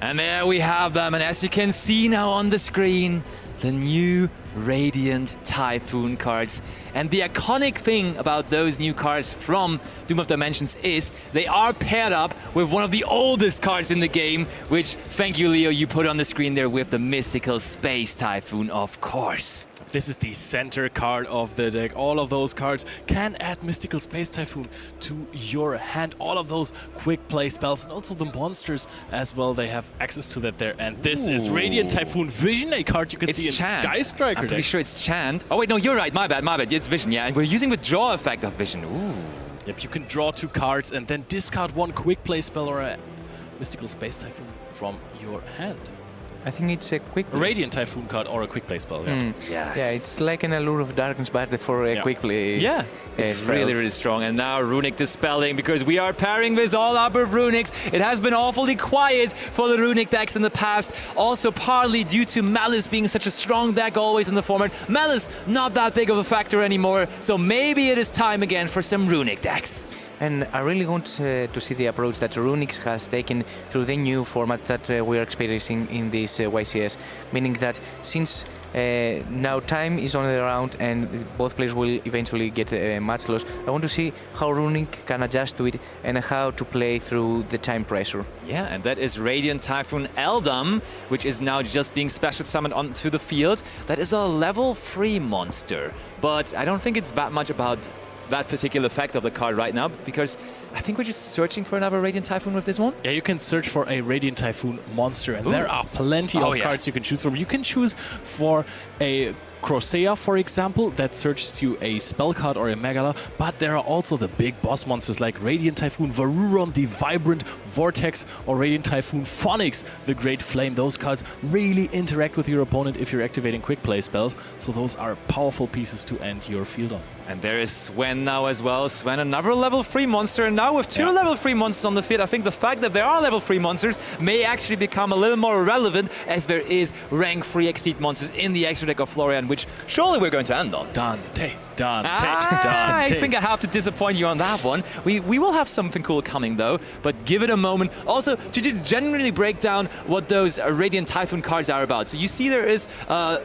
And there we have them, and as you can see now on the screen, the new Radiant Typhoon cards. And the iconic thing about those new cards from Doom of Dimensions is they are paired up with one of the oldest cards in the game, which, thank you Leo, you put on the screen there with the mystical Space Typhoon, of course. This is the center card of the deck. All of those cards can add Mystical Space Typhoon to your hand. All of those quick play spells and also the monsters as well. They have access to that there. And this is Radiant Typhoon Vision, a card you can see in Sky Striker. I'm pretty sure it's Chant. Oh wait, no, you're right. My bad. It's Vision, yeah. And we're using the draw effect of Vision. Ooh. Yep, you can draw 2 cards and then discard 1 quick play spell or a Mystical Space Typhoon from your hand. I think it's a quick play. Radiant Typhoon card or a quick play spell, yeah. Yes. Yeah, it's like an Allure of Darkness, but for a quick play. Yeah, it's really, really strong. And now Runick dispelling, because we are pairing this all up with Runicks. It has been awfully quiet for the Runick decks in the past, also partly due to Malice being such a strong deck always in the format. Malice, not that big of a factor anymore, so maybe it is time again for some Runick decks. And I really want to see the approach that Runick has taken through the new format that we are experiencing in this YCS. Meaning that since now time is on the round and both players will eventually get a match loss, I want to see how Runick can adjust to it and how to play through the time pressure. Yeah, and that is Radiant Typhoon Eldam, which is now just being special summoned onto the field. That is a level 3 monster, but I don't think it's that much about that particular effect of the card right now, because I think we're just searching for another Radiant Typhoon with this one. Yeah, you can search for a Radiant Typhoon monster, and there are plenty of cards you can choose from. You can choose for a Crosea, for example, that searches you a spell card or a Megala, but there are also the big boss monsters like Radiant Typhoon Varuron, the Vibrant Vortex, or Radiant Typhoon Phonix, the Great Flame. Those cards really interact with your opponent if you're activating quick play spells, so those are powerful pieces to end your field on. And there is Sven now as well. Sven, another level 3 monster, and now with 2 level 3 monsters on the field, I think the fact that there are level 3 monsters may actually become a little more relevant, as there is rank 3 Exceed monsters in the extra deck of Florian, which surely we're going to end on. Dante. I think I have to disappoint you on that one. We will have something cool coming though, but give it a moment. Also, to just generally break down what those Radiant Typhoon cards are about. So you see there is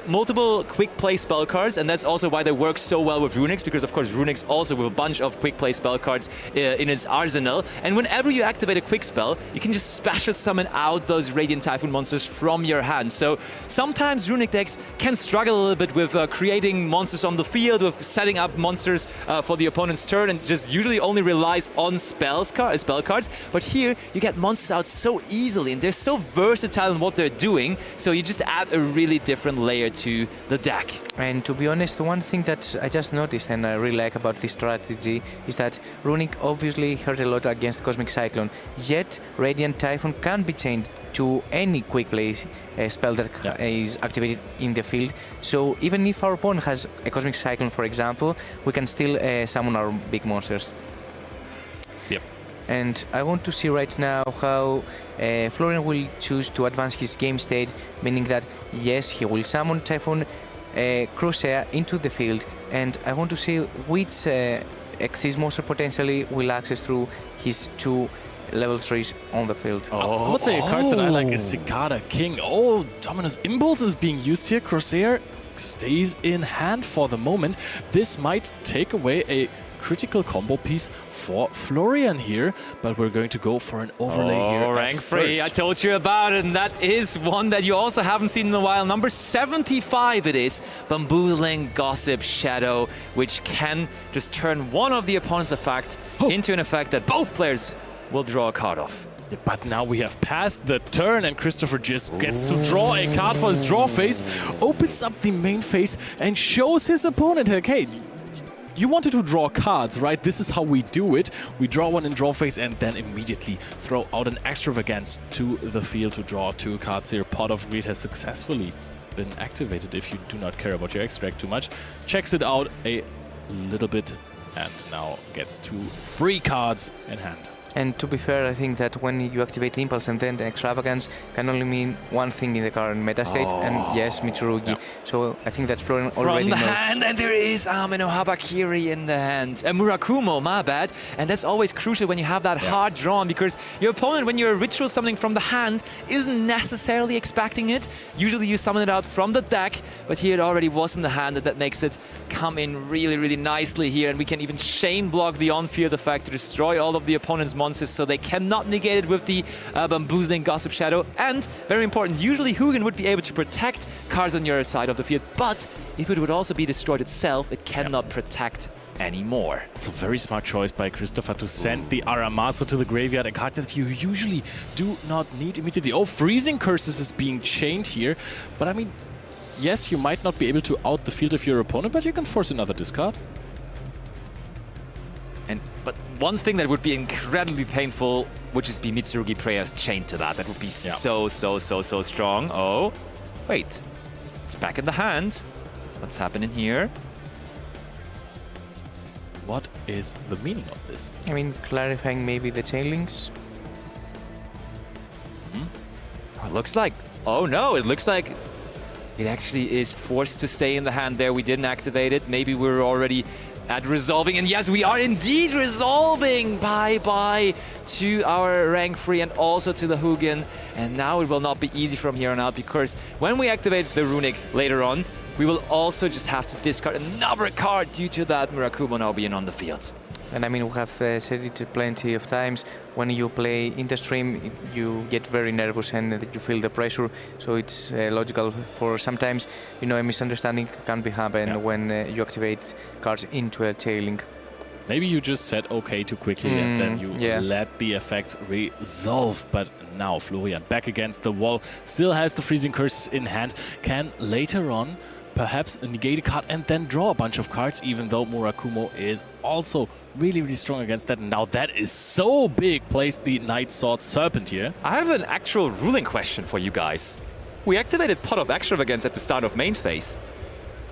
multiple quick play spell cards, and that's also why they work so well with Runicks, because of course Runicks also with a bunch of quick play spell cards in its arsenal. And whenever you activate a quick spell, you can just special summon out those Radiant Typhoon monsters from your hand. So sometimes Runick decks can struggle a little bit with creating monsters on the field, with setting up monsters for the opponent's turn, and just usually only relies on spell cards. But here you get monsters out so easily, and they're so versatile in what they're doing, so you just add a really different layer to the deck. And to be honest, one thing that I just noticed and I really like about this strategy is that Runick obviously hurt a lot against Cosmic Cyclone, yet Radiant Typhoon can be changed to any quick play spell that is activated in the field. So even if our opponent has a Cosmic Cyclone, for example, we can still summon our big monsters. Yep. And I want to see right now how Florian will choose to advance his game stage, meaning that yes, he will summon Typhoon Crosea into the field, and I want to see which Exist monster potentially will access through his 2 level 3s on the field. I would say a card that I like is Cicada King. Oh, Dominus Impulse is being used here. Crosea stays in hand for the moment. This might take away a critical combo piece for Florian here, but we're going to go for an overlay here. Rank 3, I told you about it, and that is one that you also haven't seen in a while. Number 75 it is, Bamboozling Gossip Shadow, which can just turn one of the opponent's effect into an effect that both players will draw a card off. Yeah, but now we have passed the turn, and Christopher just gets to draw a card for his draw phase, opens up the main phase, and shows his opponent, okay, you wanted to draw cards, right? This is how we do it. We draw one in draw phase and then immediately throw out an extravagance to the field to draw 2 cards here. Pot of Greed has successfully been activated if you do not care about your extract too much. Checks it out a little bit and now gets 2 free cards in hand. And to be fair, I think that when you activate Impulse and then the Extravagance can only mean one thing in the current meta state, and yes, Mitsurugi. Yeah. So I think that Florian From already the knows. hand, and there is Amino Habakiri in the hand. Murakumo, my bad. And that's always crucial when you have that hard drawn, because your opponent, when you're ritual summoning from the hand, isn't necessarily expecting it. Usually you summon it out from the deck, but here it already was in the hand, and that makes it come in really, really nicely here. And we can even chain block the on-field effect to destroy all of the opponent's monsters, so they cannot negate it with the Bamboozling Gossip Shadow. And, very important, usually Hugin would be able to protect cards on your side of the field, but if it would also be destroyed itself, it cannot protect anymore. It's a very smart choice by Christopher to send the Aramaso to the graveyard, a card that you usually do not need immediately. Oh, Freezing Curses is being chained here, but I mean, yes, you might not be able to out the field of your opponent, but you can force another discard. But one thing that would be incredibly painful would just be Mitsurugi Prayers chained to that. That would be so strong. Oh, wait. It's back in the hand. What's happening here? What is the meaning of this? I mean, clarifying maybe the chain links. Oh, it looks like... Oh no, it looks like it actually is forced to stay in the hand there. We didn't activate it. Maybe we're already at resolving, and yes, we are indeed resolving. Bye-bye to our rank 3 and also to the Hugin. And now it will not be easy from here on out, because when we activate the Runick later on, we will also just have to discard another card due to that Murakumo now being on the field. And I mean, we have said it plenty of times. When you play in the stream, you get very nervous and you feel the pressure. So it's logical for sometimes, you know, a misunderstanding can be happen when you activate cards into a chain link. Maybe you just said okay too quickly and then you let the effects resolve. But now Florian back against the wall, still has the Freezing Curses in hand, can later on perhaps negate a card and then draw a bunch of cards, even though Murakumo is also really strong against that. And now that is so big. Plays the Night Sword Serpent here. I have an actual ruling question for you guys. We activated Pot of Extravagance at the start of main phase.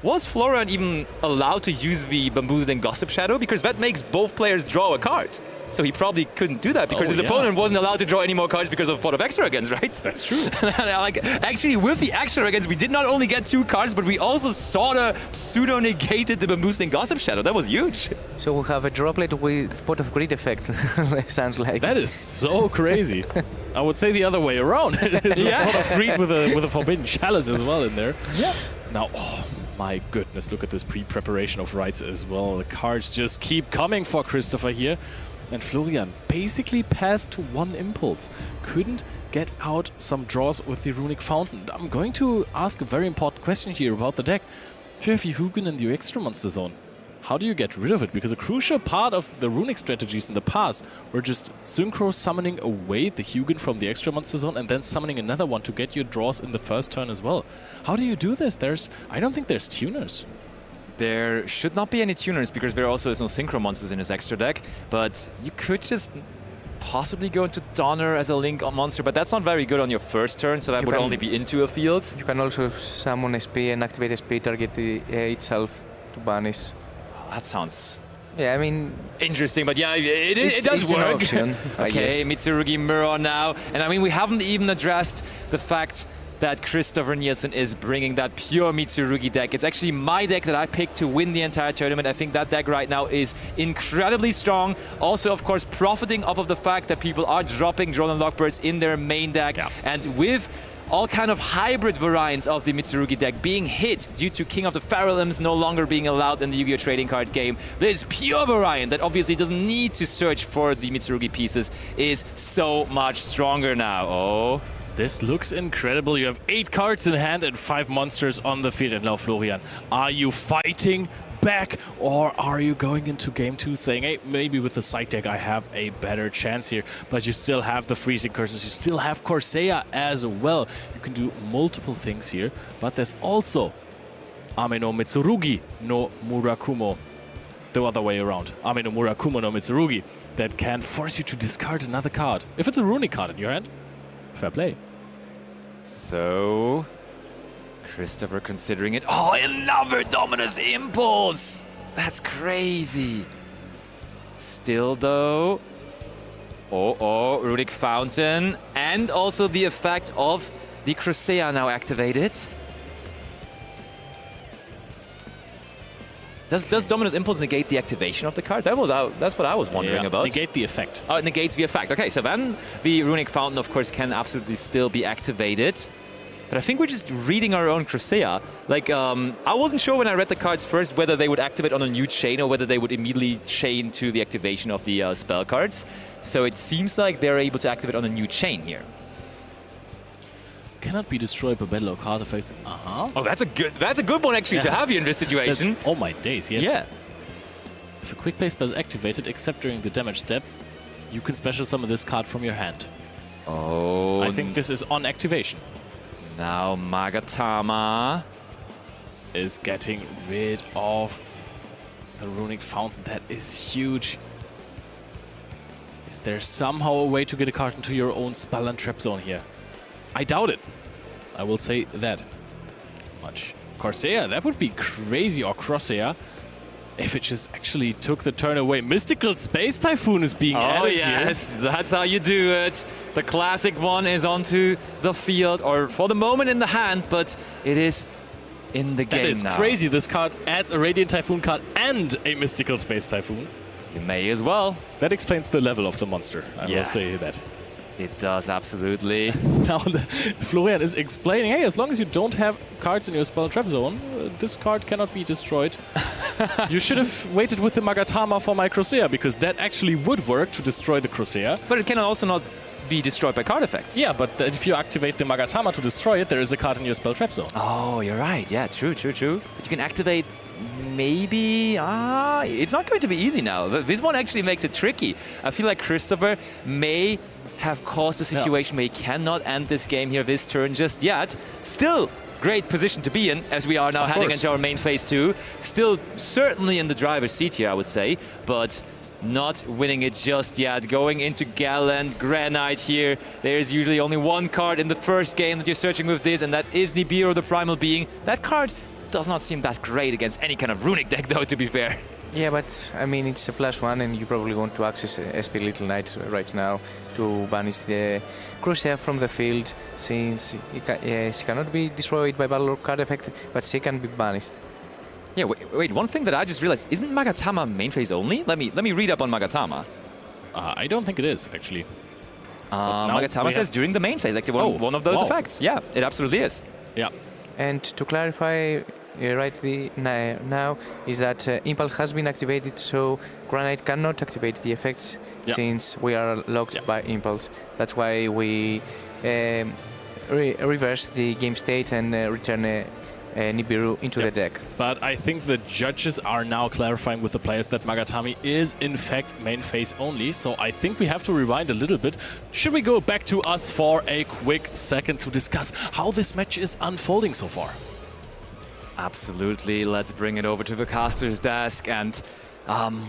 Was Florian even allowed to use the Bamboozling Gossip Shadow? Because that makes both players draw a card. So he probably couldn't do that because his opponent wasn't allowed to draw any more cards because of Pot of Extravagance, right? That's true. Like, actually, with the Extravagance, we did not only get 2 cards, but we also sort of pseudo-negated the Bamboozling Gossip Shadow. That was huge. So we have a droplet with Pot of Greed effect, sounds like. That is so crazy. I would say the other way around. It's a Pot of Greed with a Forbidden Chalice as well in there. Yeah. Now, oh my goodness, look at this pre-preparation of rights as well. The cards just keep coming for Christopher here. And Florian basically passed to 1 impulse. Couldn't get out some draws with the Runick Fountain. I'm going to ask a very important question here about the deck. If you have Hugin in the extra monster zone, how do you get rid of it? Because a crucial part of the Runick strategies in the past were just synchro summoning away the Hugin from the extra monster zone and then summoning another one to get your draws in the first turn as well. How do you do this? I don't think there's tuners. There should not be any tuners because there also is no synchro monsters in his extra deck, but you could just possibly go into Donner as a link on monster, but that's not very good on your first turn, so that would only be into a field. You can also summon SP and activate SP, target itself to banish. Oh, that sounds... Yeah, I mean... interesting, but yeah, it does work. An option, okay, Mitsurugi Mirror now, and I mean, we haven't even addressed the fact that Christopher Nielsen is bringing that pure Mitsurugi deck. It's actually my deck that I picked to win the entire tournament. I think that deck right now is incredibly strong. Also, of course, profiting off of the fact that people are dropping Drone and Lockbirds in their main deck. Yeah. And with all kind of hybrid variants of the Mitsurugi deck being hit due to King of the Feral Imps no longer being allowed in the Yu-Gi-Oh! Trading card game, this pure variant that obviously doesn't need to search for the Mitsurugi pieces is so much stronger now. Oh. This looks incredible. You have 8 cards in hand and 5 monsters on the field. And now, Florian, are you fighting back or are you going into game 2 saying, hey, maybe with the side deck I have a better chance here, but you still have the Freezing Curses, you still have Corsair as well. You can do multiple things here, but there's also Ame no Mitsurugi no Murakumo. The other way around. Ame no Murakumo no Mitsurugi that can force you to discard another card. If it's a Runick card in your hand, fair play. So, Christopher considering it. Oh, another Dominus Impulse! That's crazy. Still, though, Runick Fountain. And also the effect of the Crusea now activated. Does Dominus Impulse negate the activation of the card? That's what I was wondering about. Negate the effect. Oh, it negates the effect. Okay, so then the Runick Fountain, of course, can absolutely still be activated. But I think we're just reading our own Crusea. Like, I wasn't sure when I read the cards first whether they would activate on a new chain or whether they would immediately chain to the activation of the spell cards. So it seems like they're able to activate on a new chain here. Cannot be destroyed by battle or card effects. Oh, that's a good one actually to have you in this situation. Oh my days, yes. Yeah. If a quick play spell is activated except during the damage step, you can special summon this card from your hand. Oh. I think this is on activation. Now Magatama is getting rid of the Runick Fountain. That is huge. Is there somehow a way to get a card into your own spell and trap zone here? I doubt it. I will say that much. Corsair, that would be crazy. Or Crossair, if it just actually took the turn away. Mystical Space Typhoon is being added here. Oh yes, that's how you do it. The classic one is onto the field, or for the moment in the hand, but it is in the game now. That is crazy. This card adds a Radiant Typhoon card and a Mystical Space Typhoon. You may as well. That explains the level of the monster, I will say that. It does, absolutely. Now, Florian is explaining, hey, as long as you don't have cards in your spell trap zone, this card cannot be destroyed. You should have waited with the Magatama for my Crusea, because that actually would work to destroy the Crusea. But it can also not be destroyed by card effects. Yeah, but if you activate the Magatama to destroy it, there is a card in your spell trap zone. Oh, you're right. Yeah, true. But you can activate maybe... it's not going to be easy now. This one actually makes it tricky. I feel like Christopher may have caused a situation where he cannot end this game here this turn just yet. Still, great position to be in, as we are now heading into our main phase 2. Still, certainly in the driver's seat here, I would say, but not winning it just yet. Going into Gallant Granite here. There's usually only one card in the first game that you're searching with this, and that is Nibiru, the Primal Being. That card does not seem that great against any kind of Runick deck, though, to be fair. Yeah, but I mean, it's a +1, and you probably want to access SP Little Knight right now to banish the Crusade from the field, since she cannot be destroyed by battle or card effect, but she can be banished. Yeah, wait, one thing that I just realized, isn't Magatama main phase only? Let me read up on Magatama. I don't think it is, actually. Magatama says during the main phase, like one of those effects. Yeah, it absolutely is. Yeah. And to clarify, now is that Impulse has been activated, so Granite cannot activate the effects since we are locked by Impulse. That's why we reverse the game state and return Nibiru into the deck. But I think the judges are now clarifying with the players that Magatami is in fact main phase only, so I think we have to rewind a little bit. Should we go back to us for a quick second to discuss how this match is unfolding so far? Absolutely. Let's bring it over to the caster's desk. And,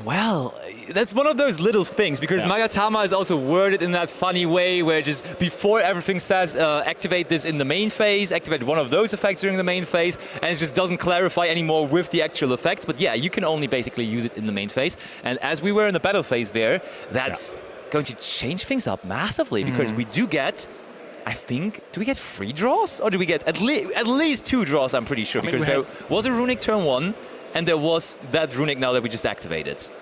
well, that's one of those little things, because Magatama is also worded in that funny way where just before everything says activate this in the main phase, activate one of those effects during the main phase, and it just doesn't clarify anymore with the actual effects. But yeah, you can only basically use it in the main phase. And as we were in the battle phase there, that's going to change things up massively, because we do get... I think, do we get 3 draws? Or do we get at least 2 draws, I'm pretty sure. Because there was a Runick turn 1, and there was that Runick now that we just activated. So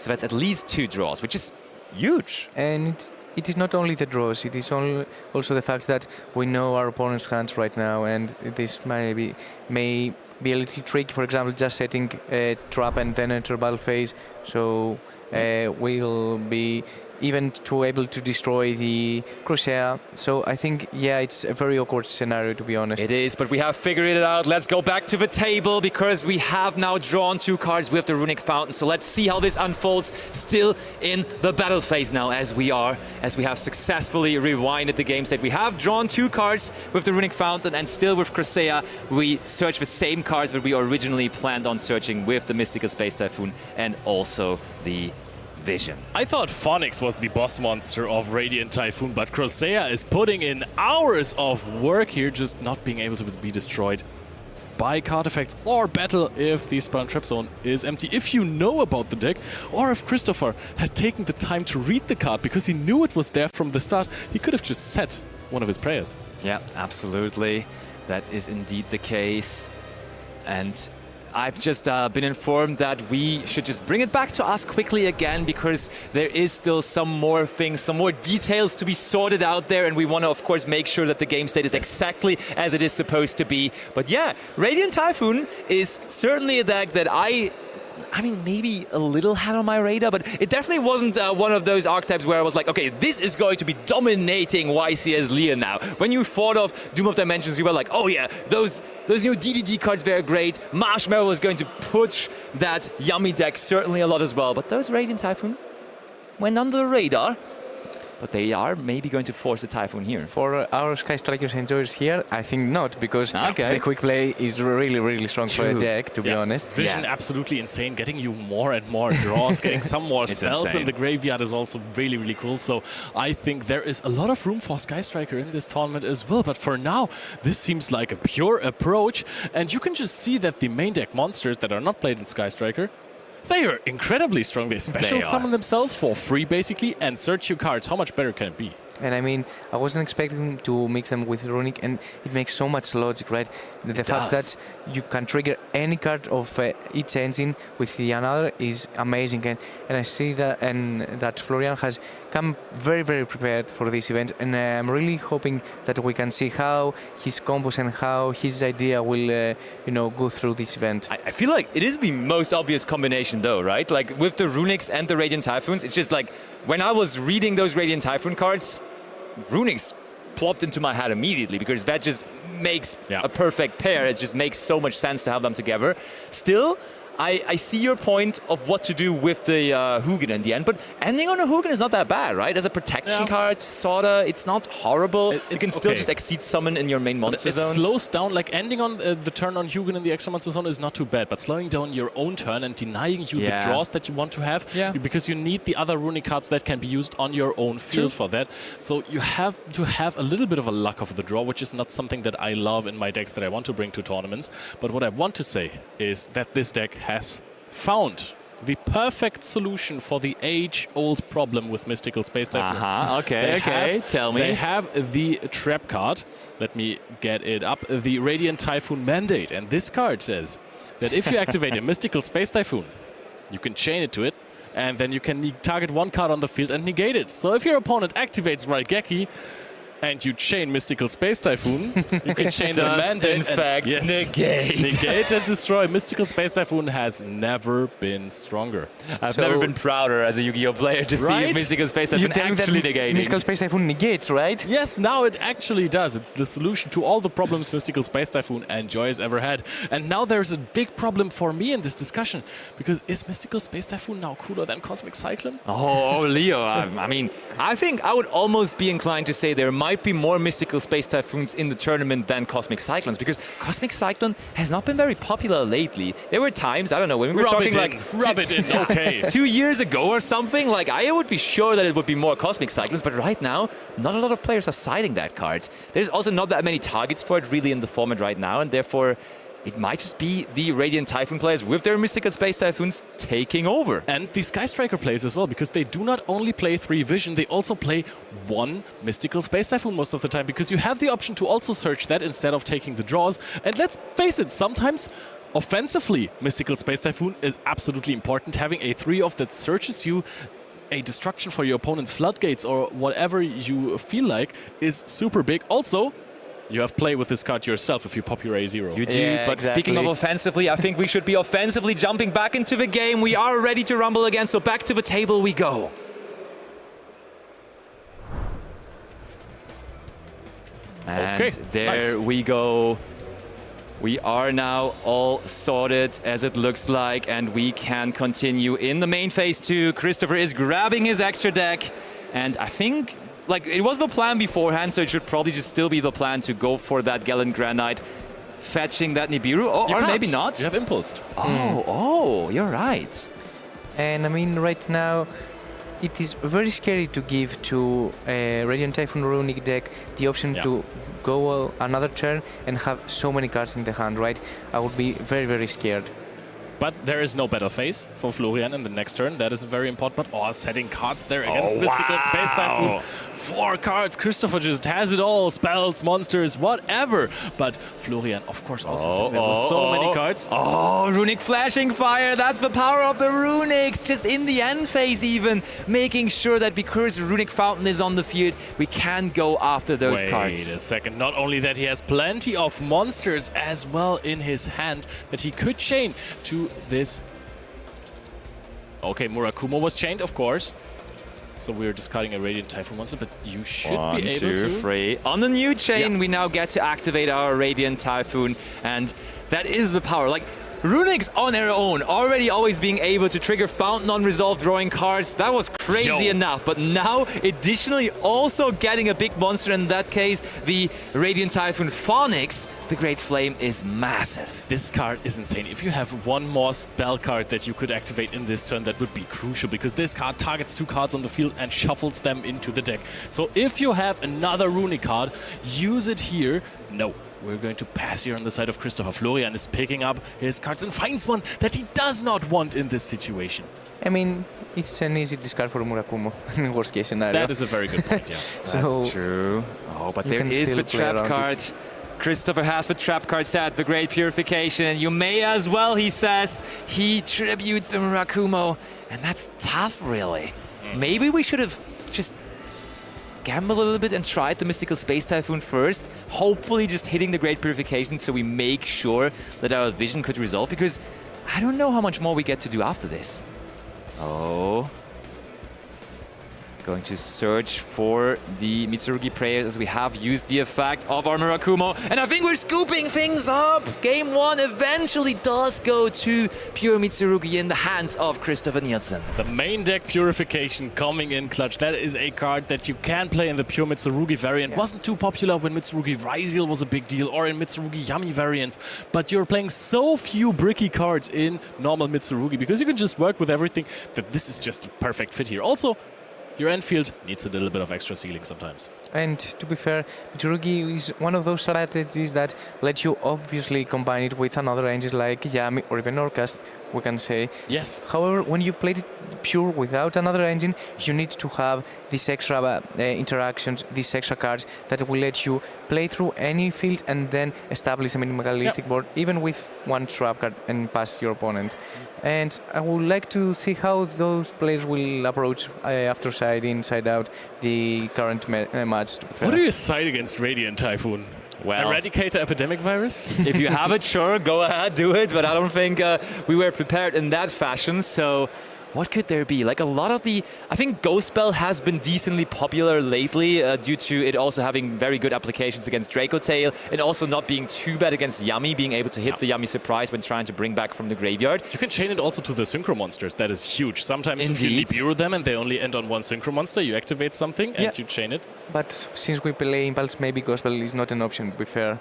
that's at least 2 draws, which is huge. And it is not only the draws, it is also the fact that we know our opponent's hands right now, and this may be a little tricky, for example, just setting a trap and then enter battle phase. So we'll be even to able to destroy the Crusade. So I think, yeah, it's a very awkward scenario, to be honest. It is, but we have figured it out. Let's go back to the table, because we have now drawn 2 cards with the Runick Fountain. So let's see how this unfolds, still in the battle phase now, as we have successfully rewinded the game state. We have drawn 2 cards with the Runick Fountain, and still with Crusade, we search the same cards that we originally planned on searching with the Mystical Space Typhoon and also the Vision. I thought Phonix was the boss monster of Radiant Typhoon, but Crusea is putting in hours of work here, just not being able to be destroyed. buy card effects, or battle if the Spell and Trap Zone is empty. If you know about the deck, or if Christopher had taken the time to read the card because he knew it was there from the start, he could have just set one of his prayers. Yeah, absolutely. That is indeed the case. And I've just been informed that we should just bring it back to us quickly again, because there is still some more things, some more details to be sorted out there, and we want to, of course, make sure that the game state is exactly as it is supposed to be. But yeah, Radiant Typhoon is certainly a deck that I mean, maybe a little had on my radar, but it definitely wasn't one of those archetypes where I was like, okay, this is going to be dominating YCS Lille now. When you thought of Doom of Dimensions, you were like, oh yeah, those new DDD cards were great. Marshmallow was going to push that yummy deck certainly a lot as well. But those Radiant Typhoons went under the radar. But they are maybe going to force a Typhoon here. For our Sky Strikers enjoyers here, I think not, because the quick play is really, really strong for a deck, to be honest. Vision, absolutely insane, getting you more and more draws, getting some more spells in the graveyard is also really, really cool. So I think there is a lot of room for Sky Striker in this tournament as well. But for now, this seems like a pure approach. And you can just see that the main deck monsters that are not played in Sky Striker, they are incredibly strong. They special summon themselves for free, basically, and search your cards. How much better can it be? And I mean, I wasn't expecting to mix them with Runick, and it makes so much logic, right? The fact that you can trigger any card of each engine with the another is amazing. And I see that, and that Florian has come very, very prepared for this event, and I'm really hoping that we can see how his combos and how his idea will, go through this event. I feel like it is the most obvious combination, though, right? Like with the Runicks and the Radiant Typhoons, it's just like when I was reading those Radiant Typhoon cards, Runicks plopped into my head immediately, because that just makes a perfect pair. It just makes so much sense to have them together. Still, I see your point of what to do with the Hugin in the end, but ending on a Hugin is not that bad, right? As a protection card, sorta, it's not horrible. You can still just exceed summon in your main monster zones. It slows down, like ending on the turn on Hugin in the extra monster zone is not too bad, but slowing down your own turn and denying you the draws that you want to have, because you need the other Runick cards that can be used on your own field for that. So you have to have a little bit of a luck of the draw, which is not something that I love in my decks that I want to bring to tournaments. But what I want to say is that this deck has found the perfect solution for the age-old problem with Mystical Space Typhoon. Tell me. They have the trap card. Let me get it up. The Radiant Typhoon Mandate. And this card says that if you activate a Mystical Space Typhoon, you can chain it to it, and then you can target one card on the field and negate it. So if your opponent activates Raigeki, and you chain Mystical Space Typhoon, you can chain the Mandate. In fact, negate. Negate and destroy. Mystical Space Typhoon has never been stronger. I've never been prouder as a Yu-Gi-Oh player to see Mystical Space Typhoon actually negating. Mystical Space Typhoon negates, right? Yes, now it actually does. It's the solution to all the problems Mystical Space Typhoon and Joy has ever had. And now there's a big problem for me in this discussion, because is Mystical Space Typhoon now cooler than Cosmic Cyclone? Oh, Leo, I mean, I think I would almost be inclined to say there might be more Mystical Space Typhoons in the tournament than Cosmic Cyclones, because Cosmic Cyclone has not been very popular lately. There were times, I don't know, when we were talking like... Rub it in, okay. 2 years ago or something, like I would be sure that it would be more Cosmic Cyclones, but right now, not a lot of players are siding that card. There's also not that many targets for it really in the format right now, and therefore it might just be the Radiant Typhoon players with their Mystical Space Typhoons taking over. And the Sky Striker players as well, because they do not only play 3 Vision, they also play 1 Mystical Space Typhoon most of the time, because you have the option to also search that instead of taking the draws. And let's face it, sometimes offensively, Mystical Space Typhoon is absolutely important. Having a 3-off that searches you a destruction for your opponent's floodgates or whatever you feel like is super big. Also, you have play with this card yourself if you pop your A0. You do, but speaking of offensively, I think we should be offensively jumping back into the game. We are ready to rumble again, so back to the table we go. And there we go. We are now all sorted, as it looks like, and we can continue in the main phase 2. Christopher is grabbing his extra deck, and I think... like, it was the plan beforehand, so it should probably just still be the plan to go for that Gallant Granite, fetching that Nibiru, or maybe not. You have impulsed. Oh, you're right. And I mean, right now, it is very scary to give to a Radiant Typhoon Runick deck the option to go another turn and have so many cards in the hand, right? I would be very, very scared. But there is no battle phase for Florian in the next turn. That is very important. But setting cards there against Mystical Space Typhoon. 4 cards. Christopher just has it all. Spells, monsters, whatever. But Florian, of course, also sitting there with so many cards. Runick flashing fire. That's the power of the Runicks. Just in the end phase even. Making sure that because Runick Fountain is on the field, we can go after those cards. Wait a second. Not only that, he has plenty of monsters as well in his hand that he could chain to this. Okay, Murakumo was chained, of course. So we're discarding a Radiant Typhoon monster, but you should be able to. 3. On the new chain, we now get to activate our Radiant Typhoon, and that is the power. Like, Runicks on their own, already always being able to trigger Fountain on resolved drawing cards, that was crazy enough. But now, additionally, also getting a big monster, in that case, the Radiant Typhoon Phoenix, the Great Flame, is massive. This card is insane. If you have one more spell card that you could activate in this turn, that would be crucial, because this card targets 2 cards on the field and shuffles them into the deck. So if you have another Runick card, use it here. No. We're going to pass here on the side of Christopher. Florian is picking up his cards and finds one that he does not want in this situation. I mean, it's an easy discard for Murakumo in worst case scenario. That is a very good point, yeah. That's true. But there is the trap card. Christopher has the trap card set, the Great Purification, and you may as well, he says. He tributes the Murakumo, and that's tough, really. Maybe we should have just gamble a little bit and tried the Mystical Space Typhoon first, hopefully just hitting the Great Purification so we make sure that our vision could resolve, because I don't know how much more we get to do after this. Going to search for the Mitsurugi prayers as we have used the effect of our Murakumo. And I think we're scooping things up. Game 1 eventually does go to Pure Mitsurugi in the hands of Christopher Nielsen. The main deck Purification coming in clutch. That is a card that you can play in the Pure Mitsurugi variant. Wasn't too popular when Mitsurugi Ryzeal was a big deal, or in Mitsurugi Yami variants. But you're playing so few bricky cards in normal Mitsurugi because you can just work with everything that this is just a perfect fit here. Also, your end field needs a little bit of extra sealing sometimes. And to be fair, Mitsurugi is one of those strategies that let you obviously combine it with another engine like Yami or even Orcast, we can say. Yes. However, when you play it pure without another engine, you need to have these extra interactions, these extra cards that will let you play through any field and then establish a minimalistic board, even with one trap card and pass your opponent. And I would like to see how those players will approach after side in, side out the current match. What do you side against Radiant Typhoon? Well, Eradicator Epidemic Virus? If you have it, sure, go ahead, do it. But I don't think we were prepared in that fashion. So what could there be? Like a lot of the... I think Ghost Spell has been decently popular lately due to it also having very good applications against Draco Tail and also not being too bad against Yami, being able to hit the Yami Surprise when trying to bring back from the graveyard. You can chain it also to the Synchro Monsters. That is huge. Sometimes if you Nibiru them and they only end on one Synchro Monster, you activate something and you chain it. But since we play Impulse, maybe Ghost Spell is not an option, to be fair.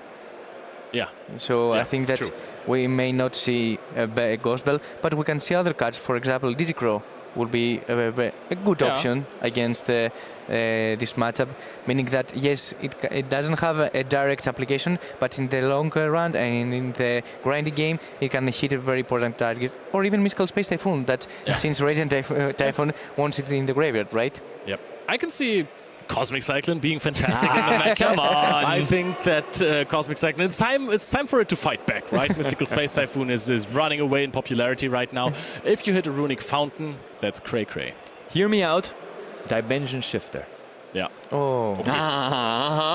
Yeah. So I think that we may not see a Ghost Bell, but we can see other cards. For example, Digicrow would be a good option against this matchup, meaning that yes, it doesn't have a direct application, but in the longer run and in the grindy game, it can hit a very important target, or even Mystical Space Typhoon, that since Radiant Typhoon wants it in the graveyard, right? Yep. I can see Cosmic Cyclone being fantastic in the match. Come on! I think that Cosmic Cyclone, it's time for it to fight back, right? Mystical Space Typhoon is running away in popularity right now. If you hit a Runick Fountain, that's cray-cray. Hear me out. Dimension Shifter. Yeah. Oh.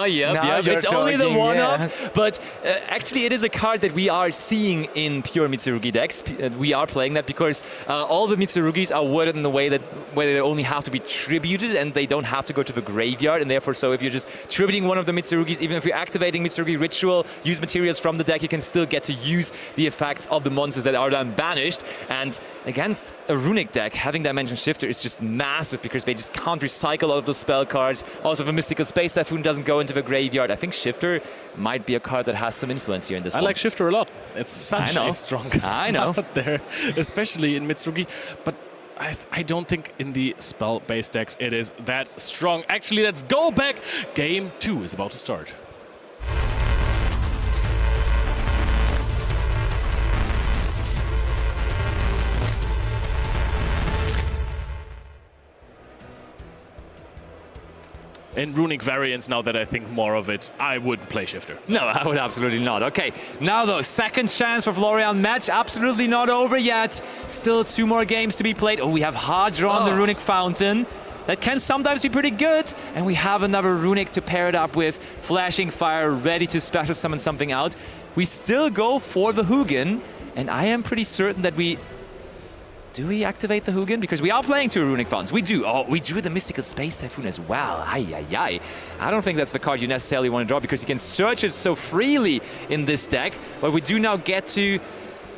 Yep. It's only the one-off, but actually it is a card that we are seeing in pure Mitsurugi decks. We are playing that because all the Mitsurugis are worded in the way that where they only have to be tributed and they don't have to go to the graveyard, and therefore, so if you're just tributing one of the Mitsurugis, even if you're activating Mitsurugi Ritual, use materials from the deck, you can still get to use the effects of the monsters that are then banished. And against a Runick deck, having Dimension Shifter is just massive because they just can't recycle all of those spell cards. Also, if a Mystical Space Typhoon doesn't go into the graveyard, I think Shifter might be a card that has some influence here in this one. I like Shifter a lot. It's such a strong card out there, especially in Mitsurugi. But I don't think in the spell-based decks it is that strong. Actually, let's go back. Game 2 is about to start. In Runick variants, now that I think more of it, I wouldn't play Shifter. No, I would absolutely not. Okay, now though, second chance for Florian. Match absolutely not over yet. Still 2 more games to be played. Oh, we have Hadra on the Runick Fountain. That can sometimes be pretty good. And we have another Runick to pair it up with. Flashing Fire, ready to special summon something out. We still go for the Hugin. And I am pretty certain that we... Do we activate the Hugin? Because we are playing 2 Runick Fountains. We do. Oh, we drew the Mystical Space Typhoon as well. Ay. I don't think that's the card you necessarily want to draw because you can search it so freely in this deck. But we do now get to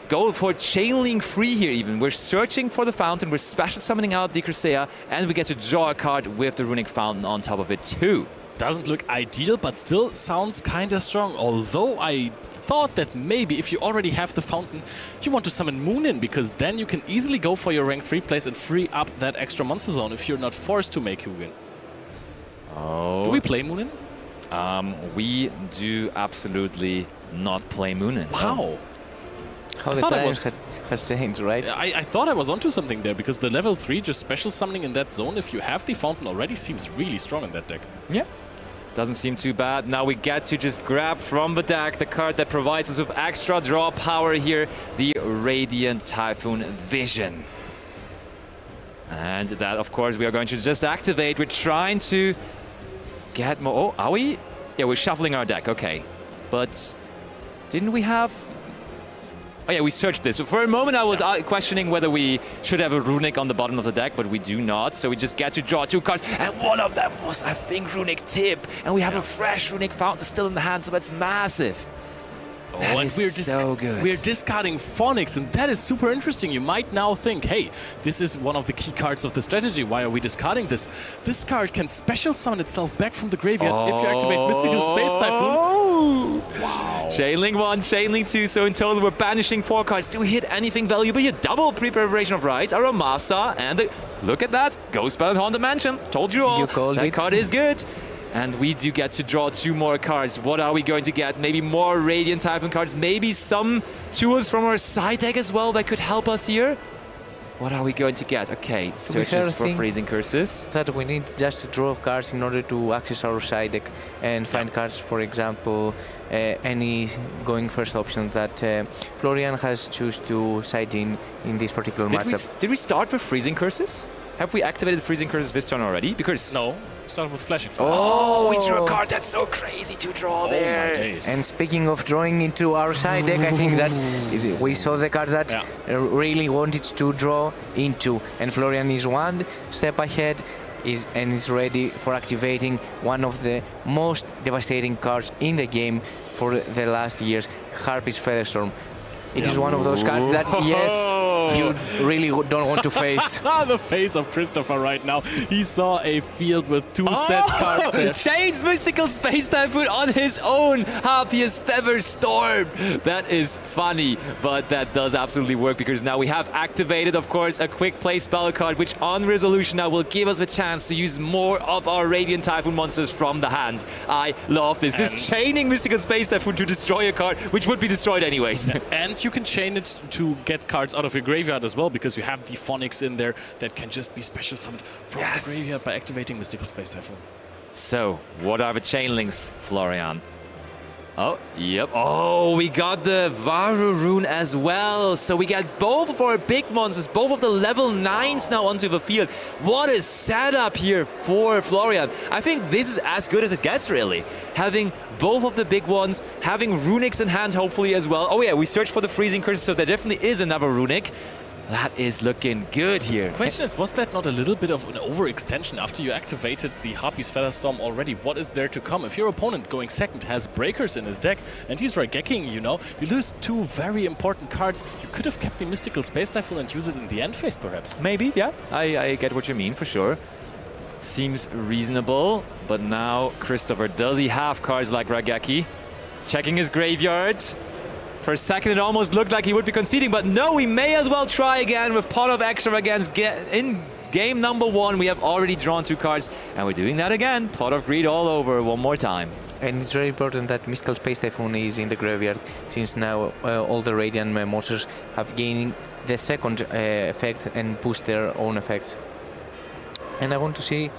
go for Chain Link free here even. We're searching for the Fountain. We're special summoning out the Crusea. And we get to draw a card with the Runick Fountain on top of it too. Doesn't look ideal, but still sounds kind of strong. Although I thought that maybe if you already have the Fountain, you want to summon Moon in, because then you can easily go for your rank 3 place and free up that extra monster zone if you're not forced to make Hugin. Oh. Do we play Moon in? We do absolutely not play Moon in. Wow. How the balance has changed, right? I thought I was onto something there, because the level 3 just special summoning in that zone, if you have the Fountain already, seems really strong in that deck. Yeah. Doesn't seem too bad. Now we get to just grab from the deck the card that provides us with extra draw power here, the Radiant Typhoon Vision. And that, of course, we are going to just activate. We're trying to get more... Oh, are we? Yeah, we're shuffling our deck, okay. But didn't we have... Oh yeah, we searched this. So for a moment I was questioning whether we should have a Runick on the bottom of the deck, but we do not. So we just get to draw 2 cards. And one of them was, I think, Runick Tip. And we have a fresh Runick Fountain still in the hand, so that's massive. That and is so good. We're discarding Phonics, and that is super interesting. You might now think, hey, this is one of the key cards of the strategy. Why are we discarding this? This card can special summon itself back from the graveyard if you activate Mystical Space Typhoon. Wow. Chainlink 1, Chainlink 2, so in total we're banishing 4 cards. Do we hit anything valuable here? Double Preparation of Rites, Aramasa, and look at that, Ghost Spell Haunted Mansion. Told you all, you called that it. card is good. And we do get to draw 2 more cards. What are we going to get? Maybe more Radiant Typhoon cards. Maybe some tools from our side deck as well that could help us here. What are we going to get? Okay, searches for Freezing Curses. That we need just to draw cards in order to access our side deck and find cards, for example, any going first option that Florian has chosen to side in this particular matchup. Did we start with Freezing Curses? Have we activated Freezing Curses this turn already? Because... No. Started with Flashing Fire. Oh, we drew a card that's so crazy to draw there. My days. And speaking of drawing into our side deck, I think that we saw the cards that really wanted to draw into. And Florian is 1 step ahead and is ready for activating one of the most devastating cards in the game for the last years, Harpy's Featherstorm. It is one of those cards that, yes, you really don't want to face. The face of Christopher right now. He saw a field with 2 set cards there. Chains Mystical Space Typhoon on his own. Harpy's Featherstorm. That is funny, but that does absolutely work because now we have activated, of course, a quick play spell card, which on resolution now will give us a chance to use more of our Radiant Typhoon monsters from the hand. I love this. Just chaining Mystical Space Typhoon to destroy a card, which would be destroyed anyways. And you can chain it to get cards out of your graveyard as well, because you have the Phonics in there that can just be special summoned from the graveyard by activating Mystical Space Typhoon. So, what are the chain links, Florian? Oh, yep. Oh, we got the Varu rune as well. So we get both of our big monsters, both of the level 9s now onto the field. What a setup here for Florian. I think this is as good as it gets, really. Having both of the big ones, having Runicks in hand, hopefully, as well. Oh yeah, we searched for the Freezing Curses, so there definitely is another Runick. That is looking good here. Question is, was that not a little bit of an overextension after you activated the Harpy's Featherstorm already? What is there to come? If your opponent going second has Breakers in his deck and he's Raigecking, you know, you lose 2 very important cards. You could have kept the Mystical Space Typhoon and use it in the end phase, perhaps. Maybe, yeah. I get what you mean, for sure. Seems reasonable, but now Christopher, does he have cards like Raigeki? Checking his graveyard. For a second, it almost looked like he would be conceding, but no, we may as well try again with Pot of Extravagance. In game number 1, we have already drawn 2 cards, and we're doing that again. Pot of Greed all over one more time. And it's very important that Mystical Space Typhoon is in the graveyard, since now all the Radiant monsters have gained the second effect and boost their own effects. And I want to see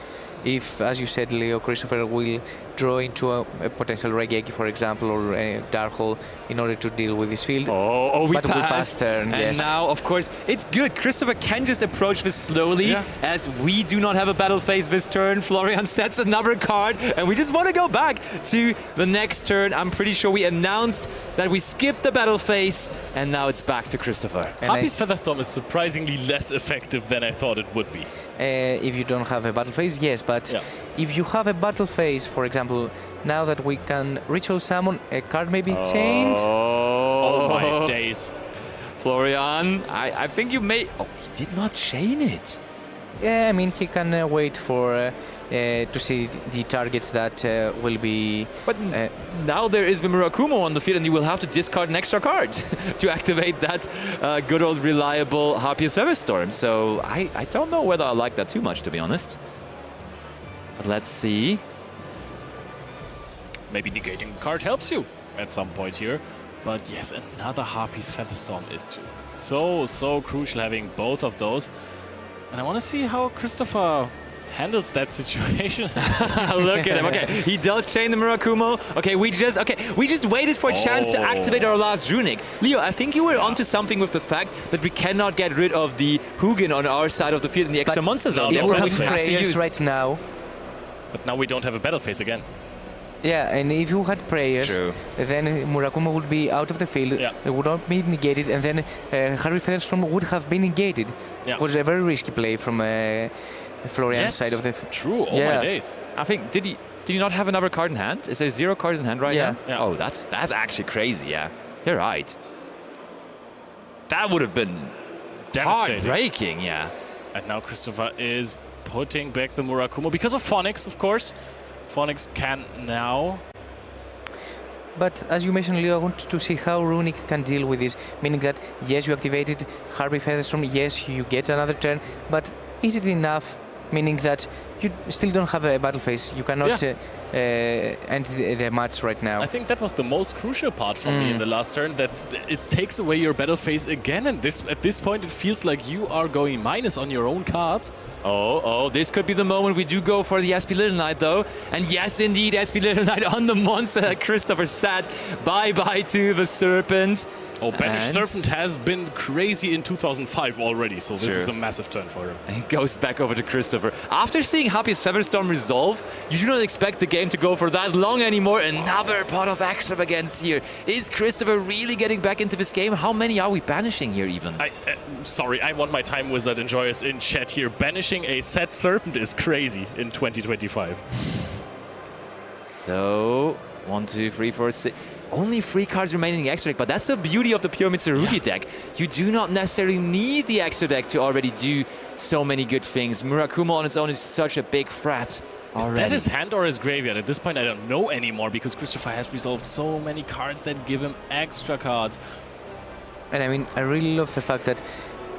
if, as you said, Leo, Christopher will draw into a potential Regeki, for example, or a Dark Hole in order to deal with this field. We but we passed turn, and yes. now, of course, it's good. Christopher can just approach this slowly, as we do not have a battle phase this turn. Florian sets another card, and we just want to go back to the next turn. I'm pretty sure we announced that we skipped the battle phase, and now it's back to Christopher. Happy's Featherstorm is surprisingly less effective than I thought it would be. If you don't have a battle phase, yes, but if you have a battle phase, for example, now that we can ritual summon, a card may be chained. Oh my days. Florian, I think you may... Oh, he did not chain it. Yeah, I mean, he can wait for to see the targets that will be... But now there is the Murakumo on the field, and you will have to discard an extra card to activate that good old reliable Harpious Featherstorm. So I don't know whether I like that too much, to be honest. But let's see. Maybe negating a card helps you at some point here. But yes, another Harpious Featherstorm is just so crucial, having both of those. And I want to see how Christopher handles that situation. Look at him. Okay, he does chain the Murakumo. Okay, we just waited for a chance to activate our last Runick. Leo, I think you were onto something with the fact that we cannot get rid of the Hugin on our side of the field in the extra monster zone. If we have prayers right now. But now we don't have a battle phase again. Yeah, and if you had prayers, then Murakumo would be out of the field, it would not be negated, and then Harpious Featherstorm would have been negated. It was a very risky play from Florian's side of the field. True, all my days. I think, did he not have another card in hand? Is there 0 cards in hand right now? Yeah. Oh, that's actually crazy, You're right. That would have been heartbreaking, And now Christopher is putting back the Murakumo because of Phonics, of course. Phonics can now. But as you mentioned, Leo, I want to see how Runick can deal with this. Meaning that, yes, you activated Harpious Featherstorm, yes, you get another turn, but is it enough? Meaning that you still don't have a battle phase. You cannot end the match right now. I think that was the most crucial part for me in the last turn, that it takes away your battle phase again, and at this point it feels like you are going minus on your own cards. Oh, this could be the moment we do go for the SP Little Knight, though. And yes, indeed, SP Little Knight on the monster that Christopher sat. Bye-bye to the Serpent. Oh, Banished Serpent has been crazy in 2005 already, so this is a massive turn for him. And goes back over to Christopher. After seeing Harpious Featherstorm resolve, you do not expect the game to go for that long anymore. Another Pot of Extravagance here. Is Christopher really getting back into this game? How many are we banishing here even? Sorry, I want my Time Wizard enjoyers in chat here. Banishing a set Serpent is crazy in 2025. So, 1, 2, 3, 4, 6. Only 3 cards remaining in the extra deck, but that's the beauty of the pure Mitsurugi deck. You do not necessarily need the extra deck to already do so many good things. Murakumo on its own is such a big threat. Is that his hand or his graveyard? At this point, I don't know anymore, because Christopher has resolved so many cards that give him extra cards. And I mean, I really love the fact that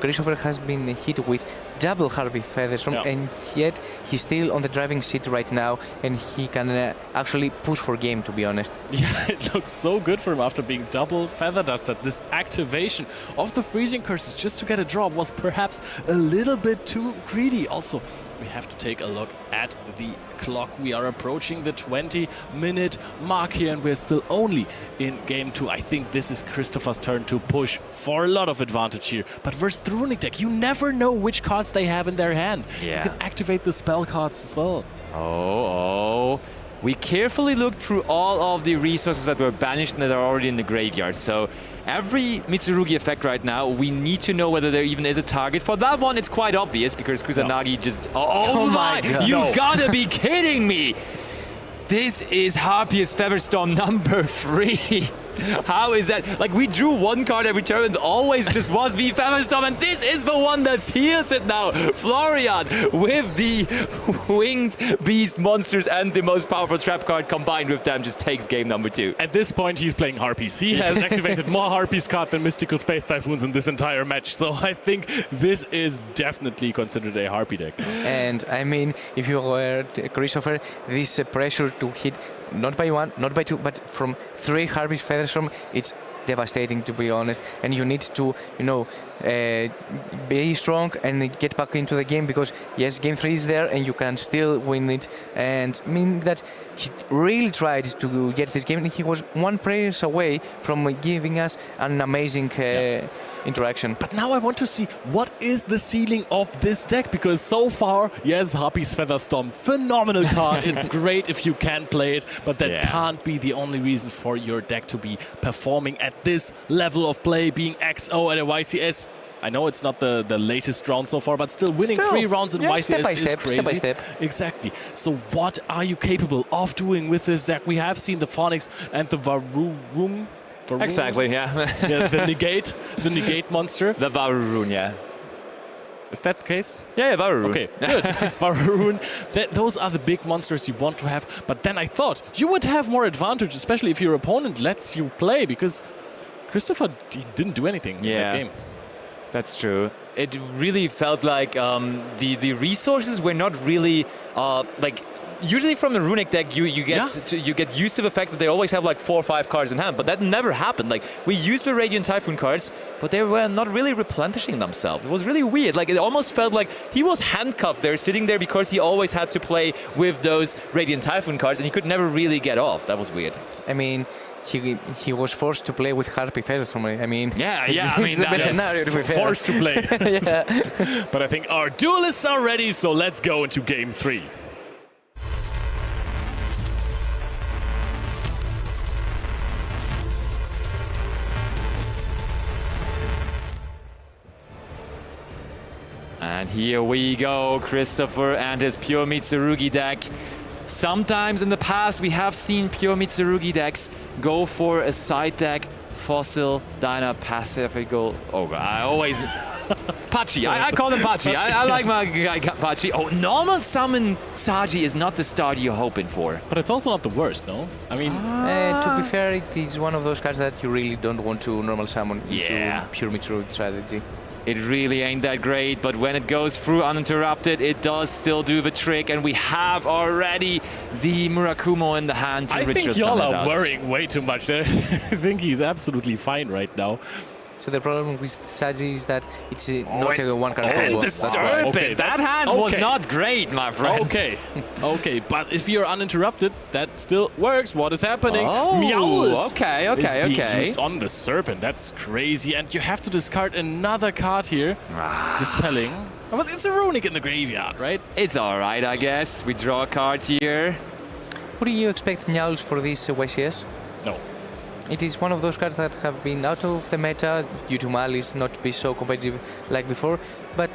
Christopher has been hit with double Harpious Featherstorm, and yet he's still on the driving seat right now, and he can actually push for game, to be honest. Yeah, it looks so good for him after being double Feather Dusted. This activation of the Freezing Curses just to get a draw was perhaps a little bit too greedy. Also, we have to take a look at the clock. We are approaching the 20-minute mark here, and we're still only in game 2. I think this is Christopher's turn to push for a lot of advantage here. But versus the Runick deck, you never know which cards they have in their hand. You can activate the spell cards as well. Oh. We carefully looked through all of the resources that were banished and that are already in the graveyard. So every Mitsurugi effect right now, we need to know whether there even is a target. For that one, it's quite obvious, because Kusanagi just... Oh my God. You gotta be kidding me! This is Harpious Featherstorm number 3. How is that? Like, we drew one card every turn and always just was V Featherstorm, and this is the one that seals it now. Florian with the winged beast monsters and the most powerful trap card combined with them just takes game number 2. At this point, he's playing Harpies. He has activated more Harpies card than Mystical Space Typhoons in this entire match. So I think this is definitely considered a Harpy deck. And I mean, if you were Christopher, this pressure to hit not by 1, not by 2, but from 3 Harpies Featherstorm, it's devastating, to be honest. And you need to, be strong and get back into the game, because yes, game 3 is there and you can still win it. And I mean that he really tried to get this game, and he was 1 press away from giving us an amazing interaction. But now I want to see what is the ceiling of this deck, because so far, yes, Harpies Featherstorm, phenomenal card. It's great if you can play it, but that can't be the only reason for your deck to be performing at this level of play, being XO at a YCS. I know it's not the latest round so far, but still winning 3 rounds in YCS is crazy. Step by step. Exactly. So what are you capable of doing with this deck? We have seen the Phonics and the Varum. Exactly, yeah. The negate monster. The Varun, yeah. Is that the case? Yeah, Varun. Okay, good. Varun. Those are the big monsters you want to have. But then I thought you would have more advantage, especially if your opponent lets you play, because Christopher didn't do anything in that game. That's true. It really felt like the resources were not really usually from the Runick deck you get used to the fact that they always have like 4 or 5 cards in hand, but that never happened. Like, we used the Radiant Typhoon cards, but they were not really replenishing themselves. It was really weird. Like, it almost felt like he was handcuffed there, sitting there, because he always had to play with those Radiant Typhoon cards and he could never really get off. That was weird. I mean, he was forced to play with Harpy Featherstorm. I mean, it's the best scenario to be fair. Forced to play. But I think our duelists are ready, so let's go into game 3. And here we go, Christopher and his pure Mitsurugi deck. Sometimes in the past we have seen pure Mitsurugi decks go for a side deck, Fossil, Dyna, Pacifical. Oh, I always... Pachi, I call him Pachi. I like my guy Pachi. Oh, normal summon Saji is not the start you're hoping for. But it's also not the worst, no? I mean... to be fair, it is one of those cards that you really don't want to normal summon into pure Mitsurugi strategy. It really ain't that great, but when it goes through uninterrupted, it does still do the trick, and we have already the Murakumo in the hand to I think y'all are worrying way too much there. I think he's absolutely fine right now. So the problem with Saji is that it's not a one-card combo. The serpent! That hand was not great, my friend. Okay, but if you're uninterrupted, that still works. What is happening? Oh, Meowth okay. being used on the serpent. That's crazy. And you have to discard another card here. Dispelling. But it's a Runick in the graveyard, right? It's alright, I guess. We draw a card here. What do you expect Meowth for this YCS? No. It is one of those cards that have been out of the meta due to Malice not to be so competitive like before, but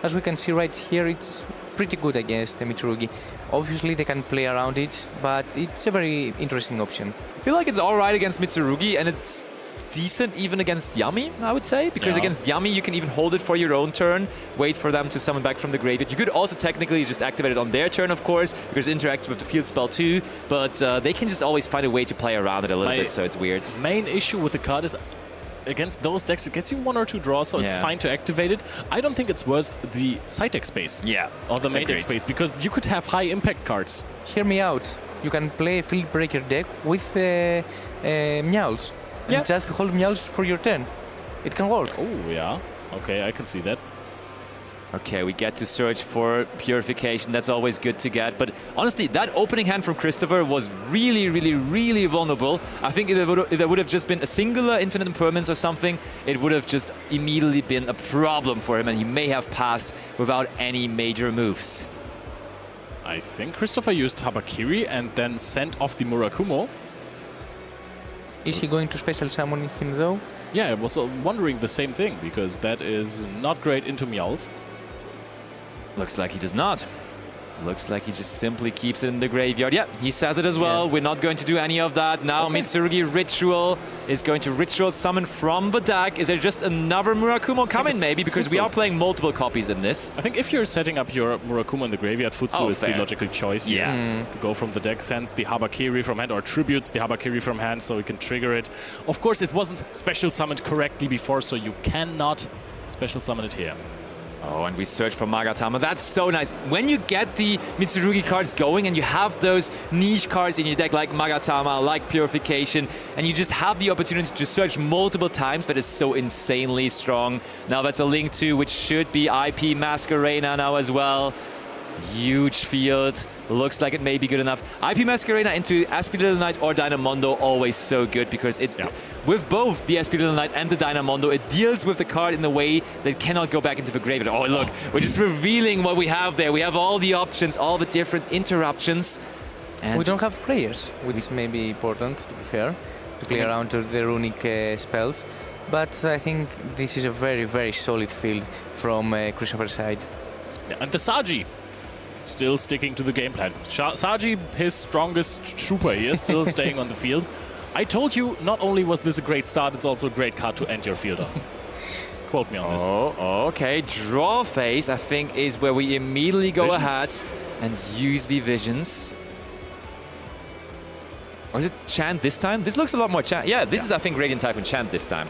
as we can see right here, it's pretty good against the Mitsurugi. Obviously they can play around it, but it's a very interesting option. I feel like it's alright against Mitsurugi, and it's decent even against Yami, I would say, because against Yami you can even hold it for your own turn, wait for them to summon back from the graveyard. You could also technically just activate it on their turn, of course, because it interacts with the field spell too, but they can just always find a way to play around it a little bit, so it's weird. Main issue with the card is against those decks, it gets you 1 or 2 draws, so it's fine to activate it. I don't think it's worth the side deck space. Or the main deck space, because you could have high impact cards. Hear me out. You can play a Field Breaker deck with Meowth. Just hold Meowth for your turn. It can work. Oh, yeah. Okay, I can see that. Okay, we get to search for Purification. That's always good to get. But honestly, that opening hand from Christopher was really, really, really vulnerable. I think if there would have just been a singular Infinite Impermanence or something, it would have just immediately been a problem for him, and he may have passed without any major moves. I think Christopher used Habakiri and then sent off the Murakumo. Is he going to special summon him though? Yeah, I was wondering the same thing, because that is not great into Meowth. Looks like he does not. Looks like he just simply keeps it in the graveyard. Yeah, he says it as well. Yeah. We're not going to do any of that. Now Mitsurugi Ritual is going to Ritual Summon from the deck. Is there just another Murakumo coming maybe? Because Futsu. We are playing multiple copies in this. I think if you're setting up your Murakumo in the graveyard, Futsu is the logical choice. Yeah. Go from the deck, sends the Habakiri from hand or tributes the Habakiri from hand so we can trigger it. Of course, it wasn't special summoned correctly before, so you cannot special summon it here. Oh, and we search for Magatama. That's so nice. When you get the Mitsurugi cards going and you have those niche cards in your deck like Magatama, like Purification, and you just have the opportunity to search multiple times, that is so insanely strong. Now that's a link to, which should be IP Masquerena now as well. Huge field. Looks like it may be good enough. IP Masquerena into SP Little Knight or Dynamondo, always so good because it, with both the SP Little Knight and the Dynamondo, it deals with the card in a way that cannot go back into the graveyard. Oh, look, we're just revealing what we have there. We have all the options, all the different interruptions. And we don't have players, which may be important, to be fair, to play around to the Runick spells. But I think this is a very, very solid field from Christopher's side. Yeah, and the Saji. Still sticking to the game plan. Saji, his strongest trooper here, still staying on the field. I told you, not only was this a great start, it's also a great card to end your field on. Quote me on this. Oh, okay. Draw phase, I think, is where we immediately go ahead and use the Visions. Or is it Chant this time? This looks a lot more Chant. Yeah, this is, I think, Radiant Typhoon Chant this time.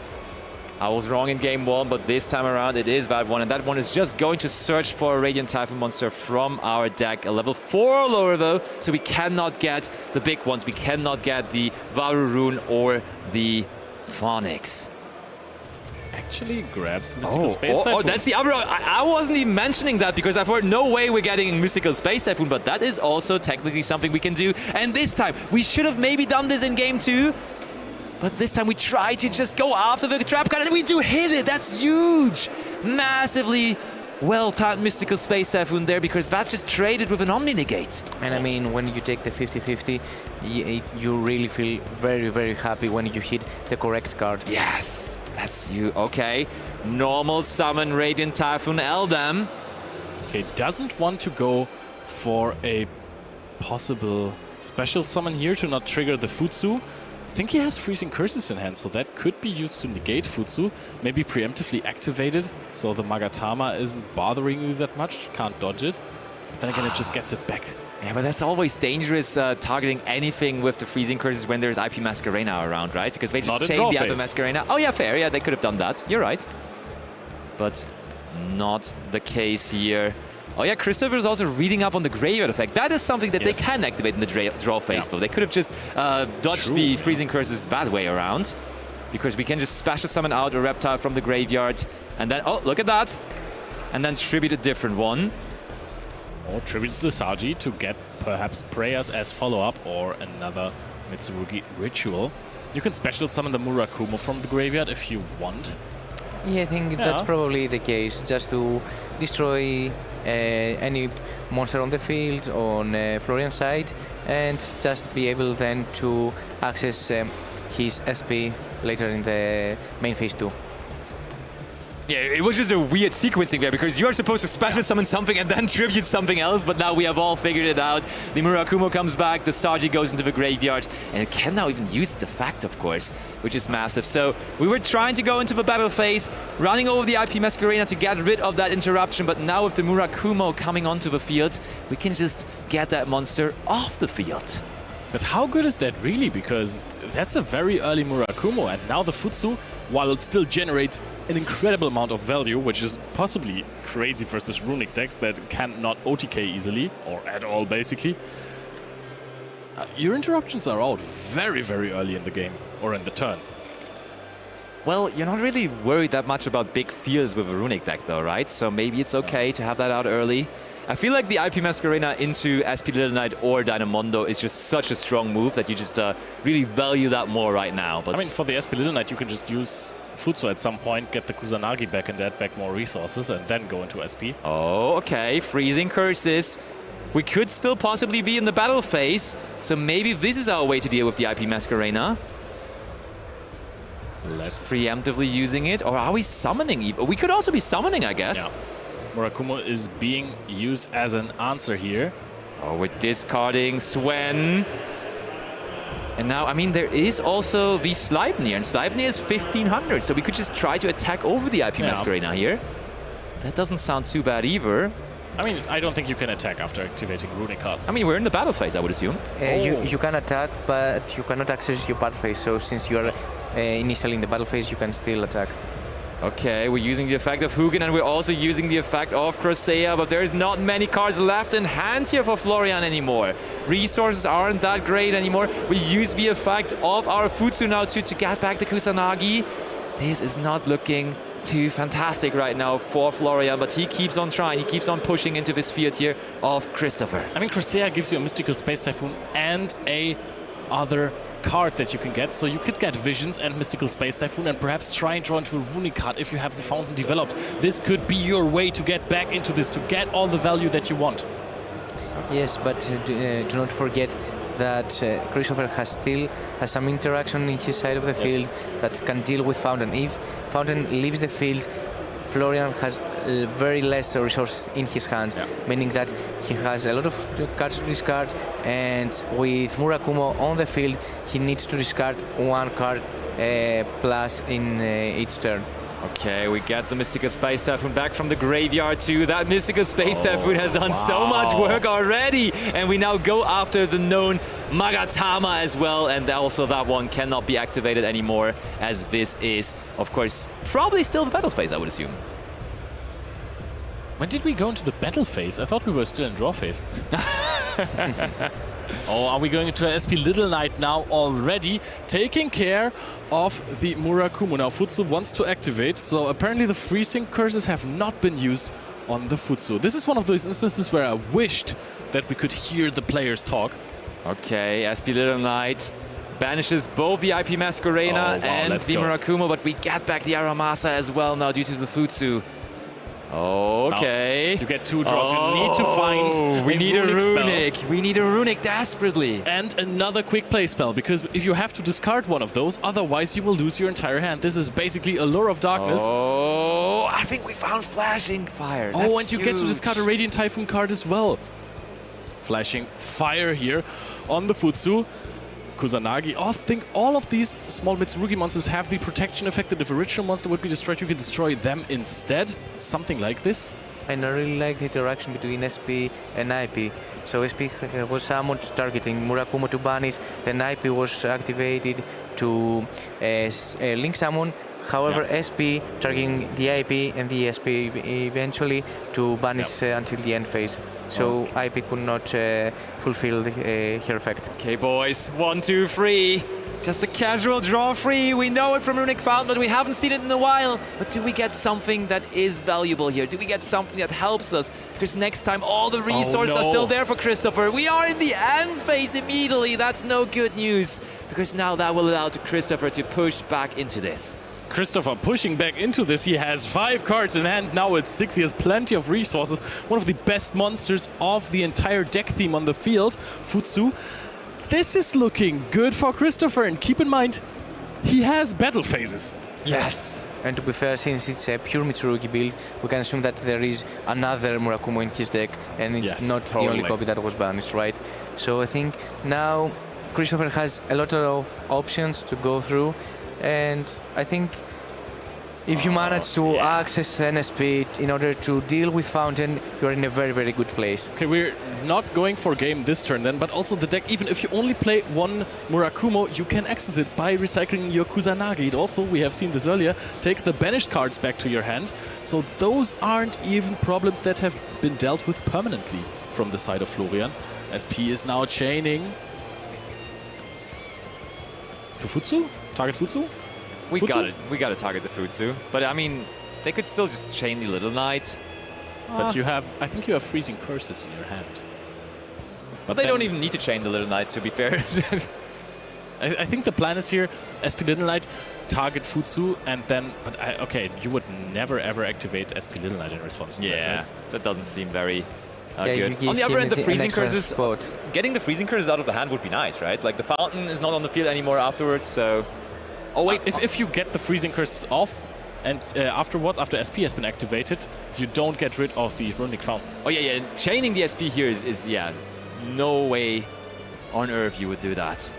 I was wrong in game one, but this time around it is that one. And that one is just going to search for a Radiant Typhoon monster from our deck. A level 4 or lower, though, so we cannot get the big ones. We cannot get the Varurune or the Phonix. Actually grabs Mystical Space Typhoon. Oh, that's the other. I wasn't even mentioning that because I thought, no way we're getting Mystical Space Typhoon, but that is also technically something we can do. And this time, we should have maybe done this in game 2. But this time we try to just go after the trap card and we do hit it. That's huge. Massively well-timed Mystical Space Typhoon there because that just traded with an Omni-Negate. And I mean, when you take the 50-50, you really feel very, very happy when you hit the correct card. Yes, that's you. Okay, normal summon Radiant Typhoon Eldam. Okay, doesn't want to go for a possible special summon here to not trigger the Futsu. I think he has Freezing Curses in hand, so that could be used to negate Futsu. Maybe preemptively activated, so the Magatama isn't bothering you that much. Can't dodge it. But then again, it just gets it back. Yeah, but that's always dangerous, targeting anything with the Freezing Curses when there's IP Masquerena around, right? Because they just chain the IP Masquerena. Oh yeah, fair. Yeah, they could have done that. You're right. But not the case here. Oh yeah, Christopher is also reading up on the graveyard effect. That is something that they can activate in the draw phase. But they could have just dodged the Freezing Curses bad way around. Because we can just special summon out a reptile from the graveyard. And then, oh, look at that. And then tribute a different one. Or tributes the Saji to get perhaps prayers as follow-up or another Mitsurugi Ritual. You can special summon the Murakumo from the graveyard if you want. Yeah, I think that's probably the case, just to destroy any monster on the field on Florian's side and just be able then to access his SP later in the main phase 2. Yeah, it was just a weird sequencing there because you are supposed to special summon something and then tribute something else, but now we have all figured it out. The Murakumo comes back, the Saji goes into the graveyard, and it can now even use its effect, of course, which is massive. So we were trying to go into the battle phase, running over the IP Masquerena to get rid of that interruption, but now with the Murakumo coming onto the field, we can just get that monster off the field. But how good is that really? Because that's a very early Murakumo, and now the Futsu, while it still generates an incredible amount of value, which is possibly crazy versus Runick decks that cannot OTK easily, or at all basically, your interruptions are out very, very early in the game, or in the turn. Well, you're not really worried that much about big fields with a Runick deck though, right? So maybe it's okay to have that out early. I feel like the IP Masquerena into SP Little Knight or Dynamondo is just such a strong move that you just really value that more right now. But I mean, for the SP Little Knight, you can just use Futsu at some point, get the Kusanagi back and add back more resources, and then go into SP. Oh, okay. Freezing Curses. We could still possibly be in the battle phase, so maybe this is our way to deal with the IP Masquerena. Let's preemptively using it, or are we summoning even? We could also be summoning, I guess. Yeah. Murakumo is being used as an answer here. Oh, we're discarding Sven. And now, I mean, there is also the Sleipnir, and Sleipnir is 1500, so we could just try to attack over the IP Masquerena here. That doesn't sound too bad either. I mean, I don't think you can attack after activating Runick cards. I mean, we're in the battle phase, I would assume. You can attack, but you cannot access your battle phase, so since you are initially in the battle phase, you can still attack. Okay, we're using the effect of Hugin, and we're also using the effect of Crosea, but there's not many cards left in hand here for Florian anymore. Resources aren't that great anymore. We use the effect of our Futsu now to get back the Kusanagi. This is not looking too fantastic right now for Florian, but he keeps on trying. He keeps on pushing into this field here of Christopher. I mean, Crosea gives you a Mystical Space Typhoon and a other card that you can get, so you could get Visions and Mystical Space Typhoon and perhaps try and draw into a Runick card if you have the Fountain developed. This could be your way to get back into this, to get all the value that you want. Yes, but do not forget that Christopher still has some interaction in his side of the field that can deal with Fountain. If Fountain leaves the field, Florian has very less resources in his hand, meaning that he has a lot of cards to discard, and with Murakumo on the field, he needs to discard one card plus in each turn. Okay, we get the Mystical Space Typhoon back from the graveyard too. That Mystical Space Typhoon has done so much work already. And we now go after the known Magatama as well. And also that one cannot be activated anymore, as this is, of course, probably still the battle phase, I would assume. When did we go into the battle phase? I thought we were still in draw phase. Oh, are we going into a SP Little Knight now already? Taking care of the Murakumo. Now Futsu wants to activate, so apparently the freezing curses have not been used on the Futsu. This is one of those instances where I wished that we could hear the players talk. Okay, SP Little Knight banishes both the IP Masquerena and the Murakumo, but we get back the Aramasa as well now due to the Futsu. Okay. Now, you get two draws. You need to find we need a Runick. Spell. We need a Runick desperately. And another quick play spell, because if you have to discard one of those, otherwise you will lose your entire hand. This is basically a Lure of Darkness. Oh, I think we found Flashing Fire. That's and you get to discard a Radiant Typhoon card as well. Flashing Fire here on the Futsu. Kusanagi. I think all of these small Mitsurugi monsters have the protection effect that if a original monster would be destroyed, you can destroy them instead. Something like this. And I really like the interaction between SP and IP. So SP was summoned targeting Murakumo to banish, then IP was activated to link summon. However, SP targeting the IP and the SP eventually to banish until the end phase. So IP could not fulfill her effect. Okay, boys. 1, 2, 3. Just a casual draw free. We know it from Runick Fountain, but we haven't seen it in a while. But do we get something that is valuable here? Do we get something that helps us? Because next time all the resources are still there for Christopher. We are in the end phase immediately. That's no good news. Because now that will allow Christopher to push back into this. Christopher pushing back into this. He has 5 cards in hand. Now it's 6. He has plenty of resources. One of the best monsters of the entire deck theme on the field, Futsu. This is looking good for Christopher. And keep in mind, he has battle phases. Yes. And to be fair, since it's a pure Mitsurugi build, we can assume that there is another Murakumo in his deck, and it's not the only copy that was banished, right? So I think now Christopher has a lot of options to go through. And I think if you manage to access NSP in order to deal with Fountain, you're in a very, very good place. Okay, we're not going for game this turn then, but also the deck, even if you only play one Murakumo, you can access it by recycling your Kusanagi. It also, we have seen this earlier, takes the banished cards back to your hand. So those aren't even problems that have been dealt with permanently from the side of Florian. SP is now chaining to Futsu? Target Futsu? We got it. We got to target the Futsu. But I mean, they could still just chain the Little Knight. But you have, I think you have freezing curses in your hand. But they don't even need to chain the Little Knight, to be fair. I think the plan is here, SP Little Knight, target Futsu, and then, okay, you would never ever activate SP Little Knight in response to that, right? That doesn't seem very good. On the other end, the freezing curses, getting the freezing curses out of the hand would be nice, right? Like the Fountain is not on the field anymore afterwards, so... Oh wait, if you get the freezing curses off, And afterwards, after SP has been activated, you don't get rid of the Runick Fountain. Oh, yeah. Chaining the SP here is no way on earth you would do that.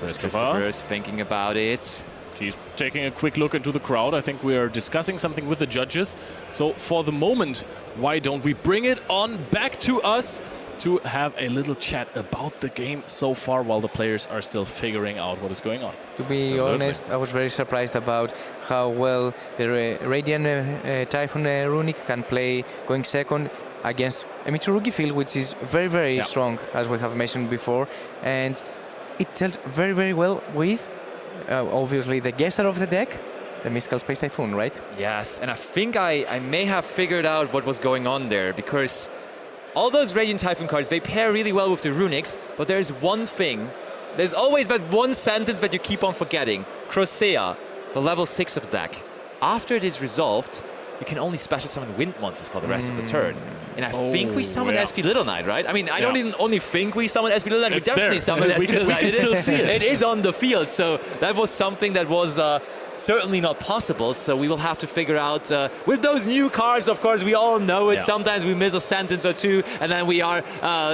Christopher's thinking about it. He's taking a quick look into the crowd. I think we are discussing something with the judges. So for the moment, why don't we bring it on back to us to have a little chat about the game so far while the players are still figuring out what is going on. To be honest, I was very surprised about how well the Radiant Typhoon Runick can play going second against a Mitsurugi field, which is very, very strong, as we have mentioned before. And it dealt very, very well with obviously the guesser of the deck, the Mystical Space Typhoon, right? Yes, and I think I may have figured out what was going on there, because all those Radiant Typhoon cards, they pair really well with the Runicks, but there's one thing. There's always that one sentence that you keep on forgetting. Crocea, the level 6 of the deck. After it is resolved, you can only special summon wind monsters for the rest of the turn. And I think we summoned SP Little Knight, right? I mean, I don't even only think we summoned SP Little Knight, we definitely summoned SP Little Knight. It is on the field, so that was something that was certainly not possible, so we will have to figure out with those new cards. Of course, we all know it. Sometimes we miss a sentence or two, and then we are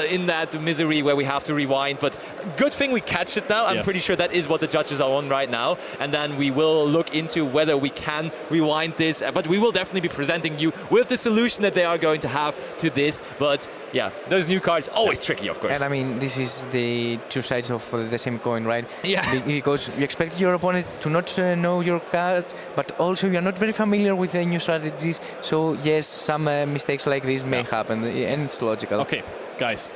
in that misery where we have to rewind. But good thing we catch it now. I'm pretty sure that is what the judges are on right now, and then we will look into whether we can rewind this. But we will definitely be presenting you with the solution that they are going to have to this. But yeah, those new cards always tricky, of course. And I mean, this is the two sides of the same coin, right? Yeah. Because you expect your opponent to not know your cards, but also you're not very familiar with the new strategies. So yes, some mistakes like this may happen, and it's logical. Okay, guys.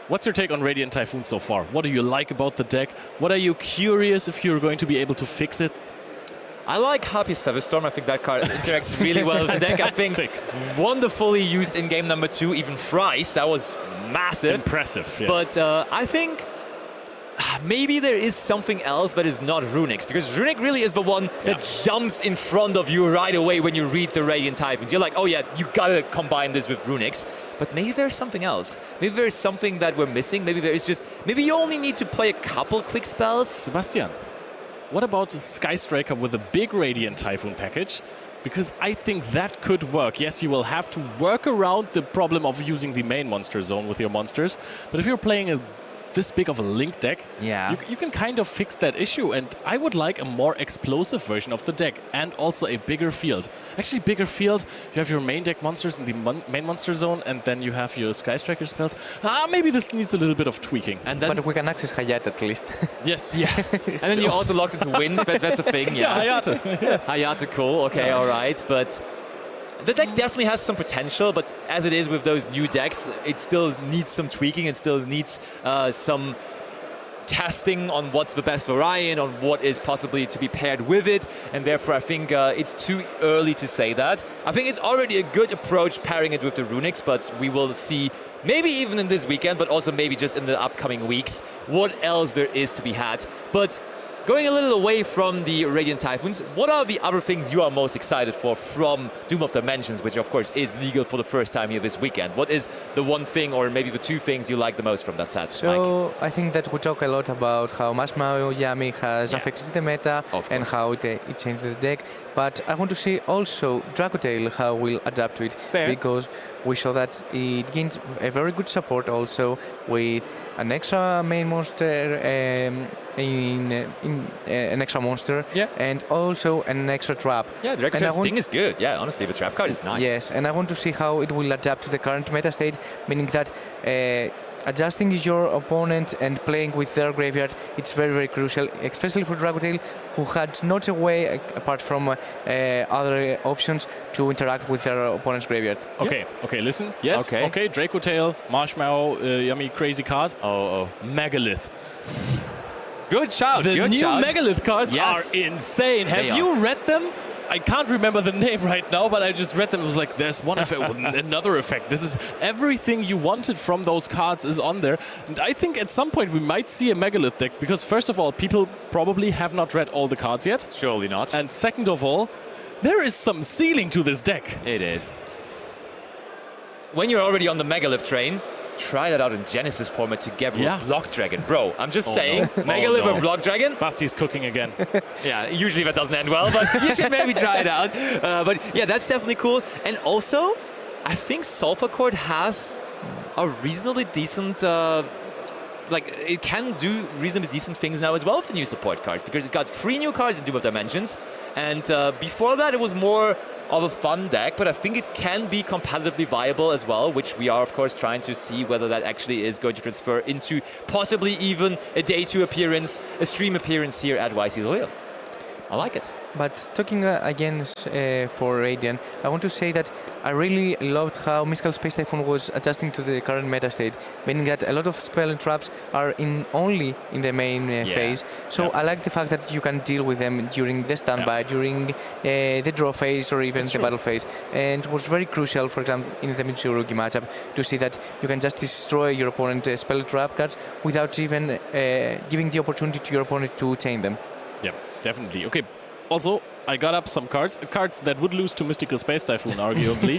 What's your take on Radiant Typhoon so far? What do you like about the deck? What are you curious if you're going to be able to fix it? I like Harpy's Featherstorm. I think that card interacts really well with the deck. I think wonderfully used in game number 2, even thrice. That was massive. Impressive, yes. But I think maybe there is something else that is not Runick's, because Runick really is the one that jumps in front of you right away when you read the Radiant Typhoons. You're like, oh yeah, you gotta combine this with Runick's. But maybe there's something else. Maybe there's something that we're missing. Maybe there is just, maybe you only need to play a couple quick spells. Sebastian, what about Sky Striker with a big Radiant Typhoon package? Because I think that could work. Yes, you will have to work around the problem of using the main monster zone with your monsters. But if you're playing this big of a Link deck, you can kind of fix that issue. And I would like a more explosive version of the deck and also a bigger field. Actually, bigger field, you have your main deck monsters in the main monster zone, and then you have your Sky Striker spells. Maybe this needs a little bit of tweaking. And then but we can access Hayate at least. Yes. Yeah. And then you also locked into wins. That's a thing. Yeah, Hayate. Yes. Hayate, cool. Okay, all right. But the deck definitely has some potential, but as it is with those new decks, it still needs some tweaking. It still needs some testing on what's the best variant, on what is possibly to be paired with it, and therefore I think it's too early to say that. I think it's already a good approach pairing it with the Runicks, but we will see maybe even in this weekend, but also maybe just in the upcoming weeks, what else there is to be had. But going a little away from the Radiant Typhoons, what are the other things you are most excited for from Doom of Dimensions, which of course is legal for the first time here this weekend? What is the one thing or maybe the two things you like the most from that set, So Mike? I think that we talk a lot about how Marshmallow Yami has affected the meta and how it changed the deck. But I want to see also Dracotail, how we'll adapt to it. Fair. Because we saw that it gained a very good support also with an extra main monster in an extra monster and also an extra trap. Yeah, Dracotail Sting is good. Yeah, honestly, the trap card is nice. Yes, and I want to see how it will adapt to the current meta state, meaning that adjusting your opponent and playing with their graveyard, it's very, very crucial, especially for Dracotail, who had not a way, apart from other options, to interact with their opponent's graveyard. Okay, listen. Yes, okay, Dracotail, Marshmallow, Yummy, crazy card. Oh. Megalith. Good shout, The good new shout. Megalith cards are insane. Have you read them? I can't remember the name right now, but I just read them. It was like, there's one effect, another effect. This is everything you wanted from those cards is on there. And I think at some point we might see a Megalith deck, because first of all, people probably have not read all the cards yet. Surely not. And second of all, there is some ceiling to this deck. It is. When you're already on the Megalith train, try that out in Genesis format together with Block Dragon. Bro, I'm just saying, Megalith or Block Dragon. Basti's cooking again. Yeah, usually that doesn't end well, but you should maybe try it out. But yeah, that's definitely cool. And also, I think Sulfur Cord has a reasonably decent... it can do reasonably decent things now as well with the new support cards, because it got 3 new cards in Doom of Dimensions, and before that it was more of a fun deck, but I think it can be competitively viable as well, which we are of course trying to see whether that actually is going to transfer into possibly even a day 2 appearance, a stream appearance here at YCS Lille. I like it. But talking again for Radiant, I want to say that I really loved how Mystical Space Typhoon was adjusting to the current meta state, meaning that a lot of spell and traps are only in the main phase. So I like the fact that you can deal with them during the standby, during the draw phase, or even the battle phase. And it was very crucial, for example, in the Mitsurugi matchup, to see that you can just destroy your opponent's spell trap cards without even giving the opportunity to your opponent to chain them. Yeah, definitely. Okay. Also, I got up some cards that would lose to Mystical Space Typhoon, arguably.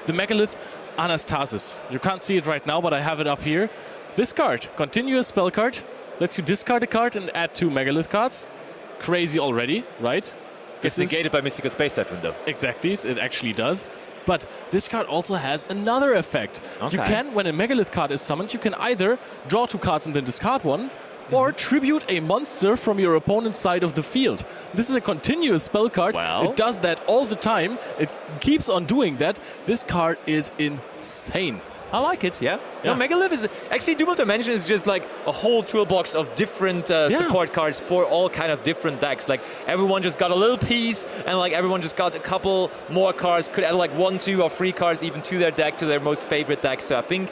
The Megalith Anastasis. You can't see it right now, but I have it up here. This card, continuous spell card, lets you discard a card and add 2 Megalith cards. Crazy already, right? It's negated by Mystical Space Typhoon, though. Exactly, it actually does. But this card also has another effect. Okay. You can, when a Megalith card is summoned, you can either draw 2 cards and then discard 1, or tribute a monster from your opponent's side of the field. This is a continuous spell card. Well. It does that all the time. It keeps on doing that. This card is insane. I like it, yeah. No, Megalith is... Actually, Doom of Dimension is just like a whole toolbox of different support cards for all kind of different decks. Like, everyone just got a little piece, and like everyone just got a couple more cards. Could add like 1, 2, or 3 cards even to their deck, to their most favorite deck. So I think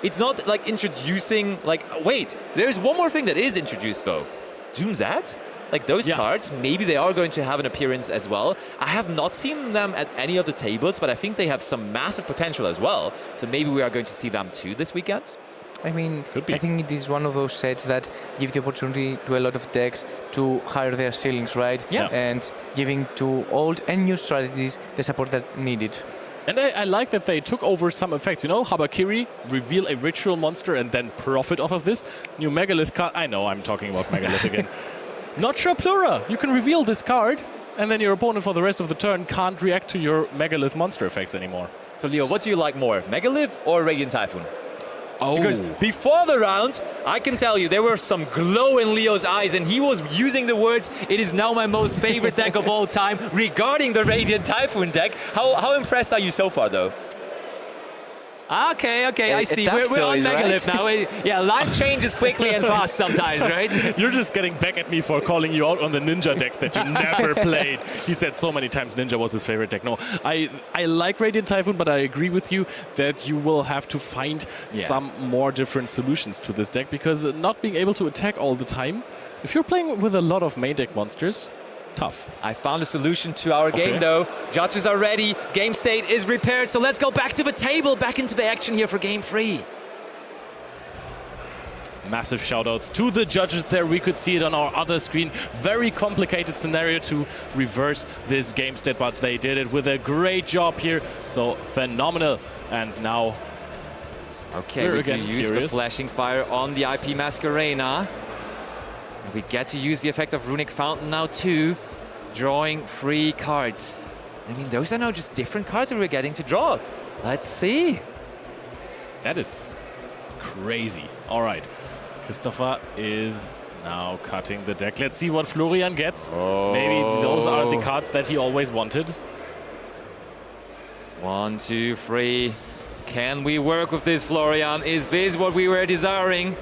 it's not like introducing... Like, wait, there's one more thing that is introduced, though. Doom's Ad? Like those cards, maybe they are going to have an appearance as well. I have not seen them at any of the tables, but I think they have some massive potential as well. So maybe we are going to see them too this weekend. I mean, I think it is one of those sets that give the opportunity to a lot of decks to higher their ceilings, right? Yeah. And giving to old and new strategies the support that needed. And I like that they took over some effects. You know, Habakiri, reveal a ritual monster and then profit off of this. New Megalith card. I know, I'm talking about Megalith again. Notra Plura. You can reveal this card, and then your opponent for the rest of the turn can't react to your Megalith monster effects anymore. So, Leo, what do you like more, Megalith or Radiant Typhoon? Oh. Because before the round, I can tell you, there were some glow in Leo's eyes, and he was using the words, "It is now my most favorite deck of all time," regarding the Radiant Typhoon deck. How impressed are you so far, though? Okay, I see. We're on Megalith now. Yeah, life changes quickly and fast sometimes, right? You're just getting back at me for calling you out on the Ninja decks that you never played. He said so many times Ninja was his favorite deck. No, I like Radiant Typhoon, but I agree with you that you will have to find some more different solutions to this deck, because not being able to attack all the time, if you're playing with a lot of main deck monsters, tough. I found a solution to our game, though. Judges are ready. Game state is repaired. So let's go back to the table, back into the action here for game 3. Massive shoutouts to the judges there. We could see it on our other screen. Very complicated scenario to reverse this game state, but they did it with a great job here. So phenomenal. And now... Okay, we can use the Flashing Fire on the IP Masquerena. We get to use the effect of Runick Fountain now too, drawing 3 cards. I mean, those are now just different cards that we're getting to draw. Let's see. That is crazy. All right, Christopher is now cutting the deck. Let's see what Florian gets. Oh. Maybe those are the cards that he always wanted. 1, 2, 3. Can we work with this, Florian? Is this what we were desiring?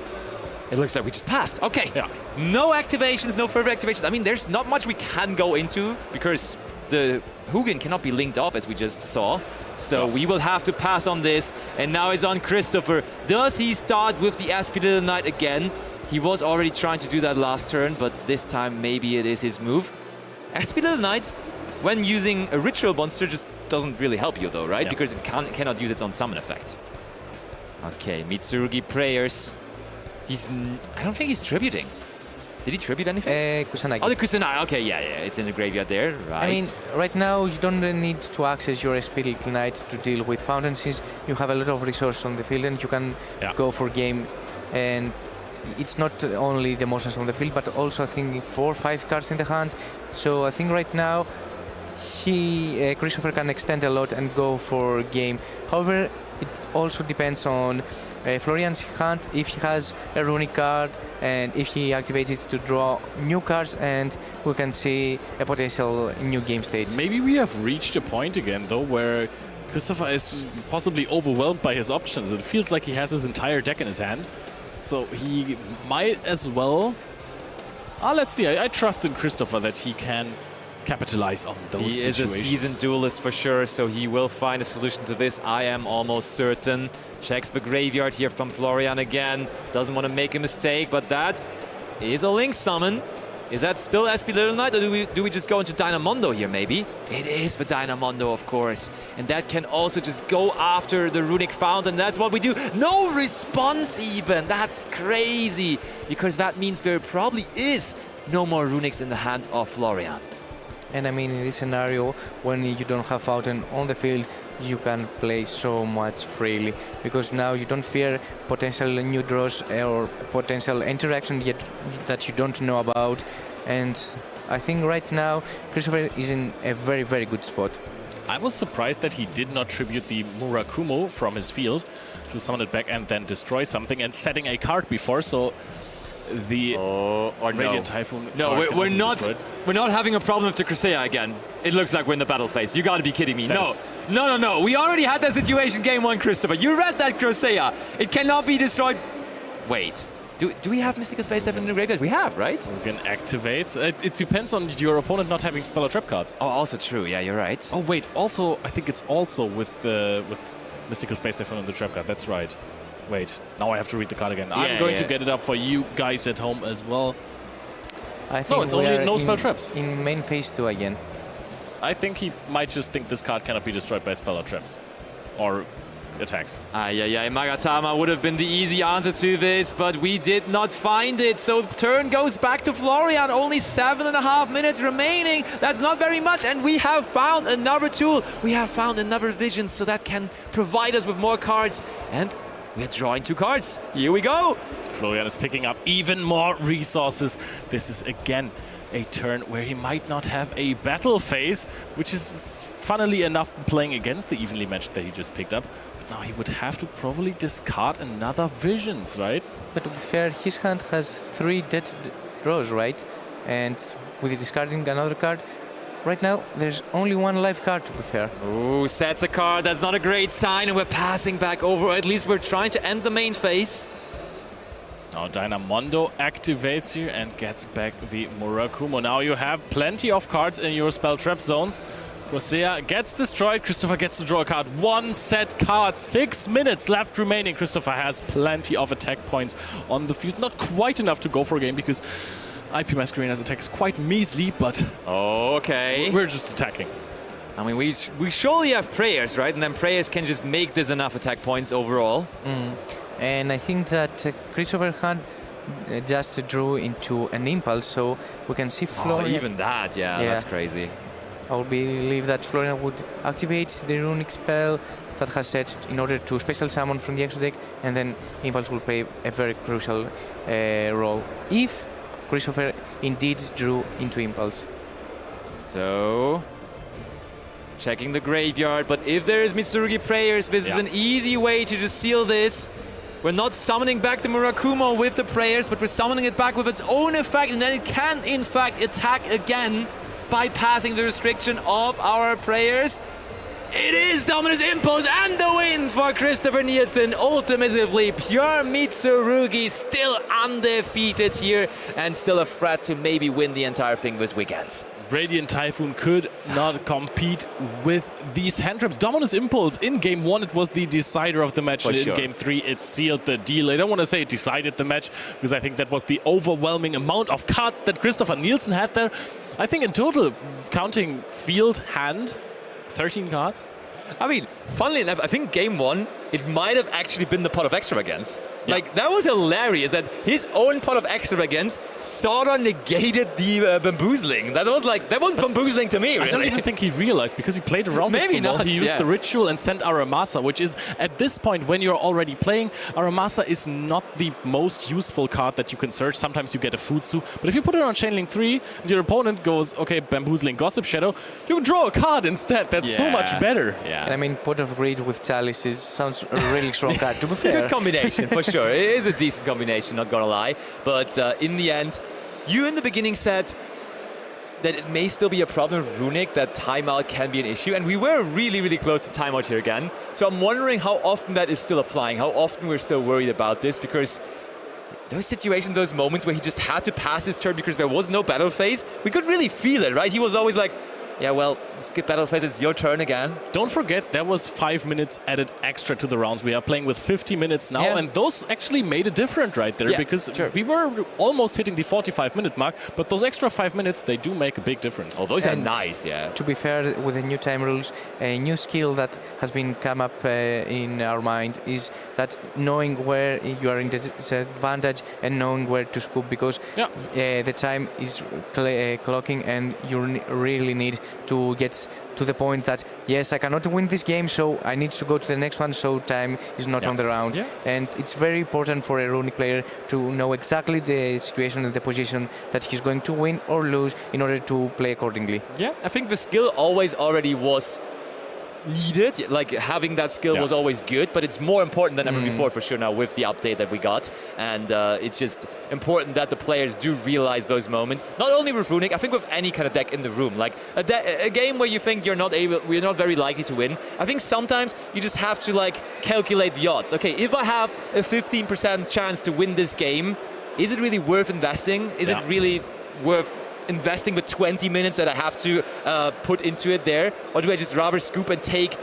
It looks like we just passed. Okay. Yeah. No activations, no further activations. I mean, there's not much we can go into because the Hugin cannot be linked up, as we just saw. So we will have to pass on this. And now it's on Christopher. Does he start with the Aspidal Knight again? He was already trying to do that last turn, but this time maybe it is his move. Aspidal Knight, when using a ritual monster, just doesn't really help you, though, right? Yeah. Because it cannot use its own summon effect. Okay, Mitsurugi Prayers. I don't think he's tributing. Did he tribute anything? Kusanagi. Oh, the Kusanagi. Okay, yeah, it's in the graveyard there. Right. I mean, right now you don't need to access your SP Little Knight to deal with Fountain, since you have a lot of resources on the field and you can go for game. And it's not only the monsters on the field, but also I think 4 or 5 cards in the hand. So I think right now Christopher can extend a lot and go for game. However, it also depends on Florian's hand, if he has a Runick card and if he activates it to draw new cards, and we can see a potential new game state. Maybe we have reached a point again, though, where Christopher is possibly overwhelmed by his options. It feels like he has his entire deck in his hand. So he might as well... let's see. I trust in Christopher that he can capitalize on those situations. He is a seasoned duelist for sure, so he will find a solution to this. I am almost certain. Checks the graveyard here from Florian again. Doesn't want to make a mistake, but that is a Link summon. Is that still SP Little Knight, or do we just go into Dynamondo here, maybe? It is the Dynamondo, of course. And that can also just go after the Runick Fountain. That's what we do. No response even. That's crazy. Because that means there probably is no more Runicks in the hand of Florian. And I mean, in this scenario, when you don't have Fountain on the field, you can play so much freely, because now you don't fear potential new draws or potential interaction yet that you don't know about. And I think right now Christopher is in a very, very good spot. I was surprised that he did not tribute the Murakumo from his field to summon it back and then destroy something and setting a card before, so the Radiant Typhoon. No, we're not having a problem with the Crusea again. It looks like we're in the battle phase. You gotta be kidding me. No. We already had that situation game 1, Christopher. You read that Crusea. It cannot be destroyed. Wait. Do we have Mystical Space Typhoon in the graveyard? We have, right? We can activate. It depends on your opponent not having spell or trap cards. Oh, also true. Yeah, you're right. Oh, wait. Also, I think it's also with Mystical Space Typhoon and the trap card. That's right. Wait, now I have to read the card again. I'm going to get it up for you guys at home as well. I think it's only no spell traps. In main phase 2 again. I think he might just think this card cannot be destroyed by spell or traps. Or attacks. Magatama would have been the easy answer to this, but we did not find it. So turn goes back to Florian. Only 7.5 minutes remaining. That's not very much, and we have found another tool. We have found another vision, so that can provide us with more cards. And we're drawing 2 cards. Here we go. Florian is picking up even more resources. This is again a turn where he might not have a battle phase, which is funnily enough playing against the evenly matched that he just picked up. But now he would have to probably discard another Visions, right? But to be fair, his hand has 3 dead draws, right? And with discarding another card, right now, there's only 1 live card, to be fair. Ooh, sets a card. That's not a great sign, and we're passing back over. Or at least we're trying to end the main phase. Now Dynamondo activates here and gets back the Murakumo. Now you have plenty of cards in your spell trap zones. Crusea gets destroyed. Christopher gets to draw a card. 1 set card. 6 minutes left remaining. Christopher has plenty of attack points on the field. Not quite enough to go for a game because IP Masquerader's attack is quite measly, but okay, we're just attacking. I mean, we surely have prayers, right? And then prayers can just make this enough attack points overall. And I think that Christopher hand just drew into an impulse, so we can see Florian. Even that, yeah, that's crazy. I would believe that Florian would activate the Runick spell that has set in order to special summon from the extra deck, and then impulse will play a very crucial role if Christopher indeed drew into impulse. So, checking the graveyard, but if there is Mitsurugi prayers, this is an easy way to just seal this. We're not summoning back the Murakumo with the prayers, but we're summoning it back with its own effect, and then it can, in fact, attack again, bypassing the restriction of our prayers. It is Dominus Impulse and the win for Christopher Nielsen. Ultimately, pure Mitsurugi, still undefeated here, and still a threat to maybe win the entire thing this weekend. Radiant Typhoon could not compete with these hand traps. Dominus Impulse in Game 1, it was the decider of the match. In Game 3, it sealed the deal. I don't want to say it decided the match, because I think that was the overwhelming amount of cards that Christopher Nielsen had there. I think in total, counting field, hand, 13 cards. I mean, funnily enough, I think game 1, it might have actually been the pot of extravagance. Like, that was hilarious that his own pot of extravagance sort of negated the bamboozling. That was bamboozling to me, really. I don't even think he realized, because he played around it so well. He used the ritual and sent Aramasa, which is, at this point, when you're already playing, Aramasa is not the most useful card that you can search. Sometimes you get a Futsu, but if you put it on Chainlink 3, and your opponent goes, okay, bamboozling Gossip Shadow, you can draw a card instead. That's so much better. Yeah. And I mean, Pot of Greed with Chalices sounds a really strong card, to be fair. Good combination, for sure. It is a decent combination, not gonna lie. But in the end, you in the beginning said that it may still be a problem with Runick, that timeout can be an issue. And we were really, really close to timeout here again. So I'm wondering how often that is still applying, how often we're still worried about this, because those situations, those moments where he just had to pass his turn because there was no battle phase, we could really feel it, right? He was always like, yeah, well, skip battle phase, it's your turn again. Don't forget, there was 5 minutes added extra to the rounds. We are playing with 50 minutes now, and those actually made a difference right there, because we were almost hitting the 45-minute mark, but those extra 5 minutes, they do make a big difference. Oh, those are nice, To be fair, with the new time rules, a new skill that has been come up in our mind is that knowing where you are in disadvantage and knowing where to scoop, because the time is clocking and you really need to get to the point that, yes, I cannot win this game, so I need to go to the next one, so time is not on the round. And it's very important for a Runick player to know exactly the situation and the position that he's going to win or lose in order to play accordingly. Yeah, I think the skill always already was needed, like having that skill was always good, but it's more important than ever before, for sure, now with the update that we got. And it's just important that the players do realize those moments, not only with Runick, I think with any kind of deck in the room. Like a game where you think you're not very likely to win, I think sometimes you just have to like calculate the odds. Okay, if I have a 15% chance to win this game, is it really worth investing? Is it really worth investing the 20 minutes that I have to put into it there? Or do I just rather scoop and take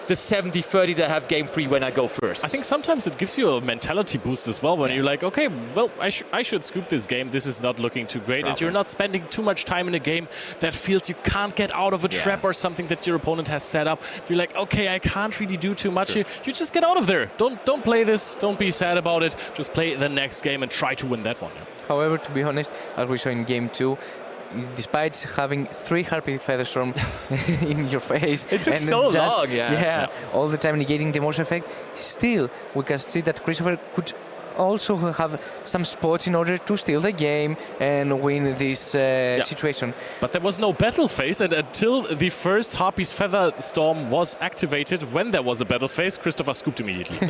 the 70-30 that I have game 3 when I go first? I think sometimes it gives you a mentality boost as well, when you're like, okay, well, I should scoop this game. This is not looking too great. And you're not spending too much time in a game that feels you can't get out of a trap or something that your opponent has set up. You're like, okay, I can't really do too much here. You just get out of there. Don't play this. Don't be sad about it. Just play the next game and try to win that one. However, to be honest, as we saw in game 2, despite having 3 Harpy Featherstorm in your face, it took so long, all the time negating the motion effect, still we can see that Christopher could also have some spots in order to steal the game and win this situation. But there was no battle phase, and until the first Harpy's Feather Storm was activated, when there was a battle phase, Christopher scooped immediately.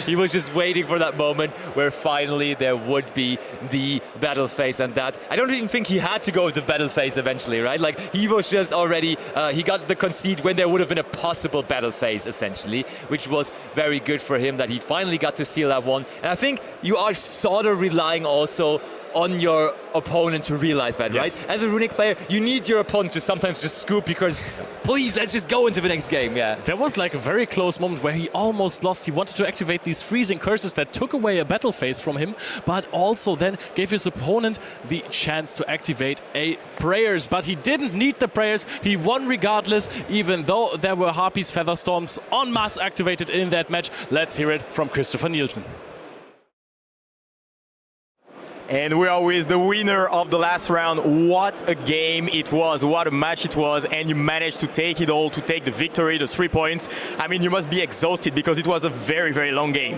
He was just waiting for that moment where finally there would be the battle phase, and that I don't even think he had to go to battle phase eventually, right? Like he was just already he got the concede when there would have been a possible battle phase, essentially, which was very good for him that he finally got to seal that one. And I think you are sort of relying also on your opponent to realize that, right? As a Runick player, you need your opponent to sometimes just scoop because, please, let's just go into the next game, There was like a very close moment where he almost lost. He wanted to activate these freezing curses that took away a battle phase from him, but also then gave his opponent the chance to activate a prayers. But he didn't need the prayers. He won regardless, even though there were Harpy's Feather Storms en masse activated in that match. Let's hear it from Christopher Nielsen. And we are with the winner of the last round. What a game it was, what a match it was, and you managed to take it all, to take the victory, the 3 points. I mean, you must be exhausted because it was a very, very long game.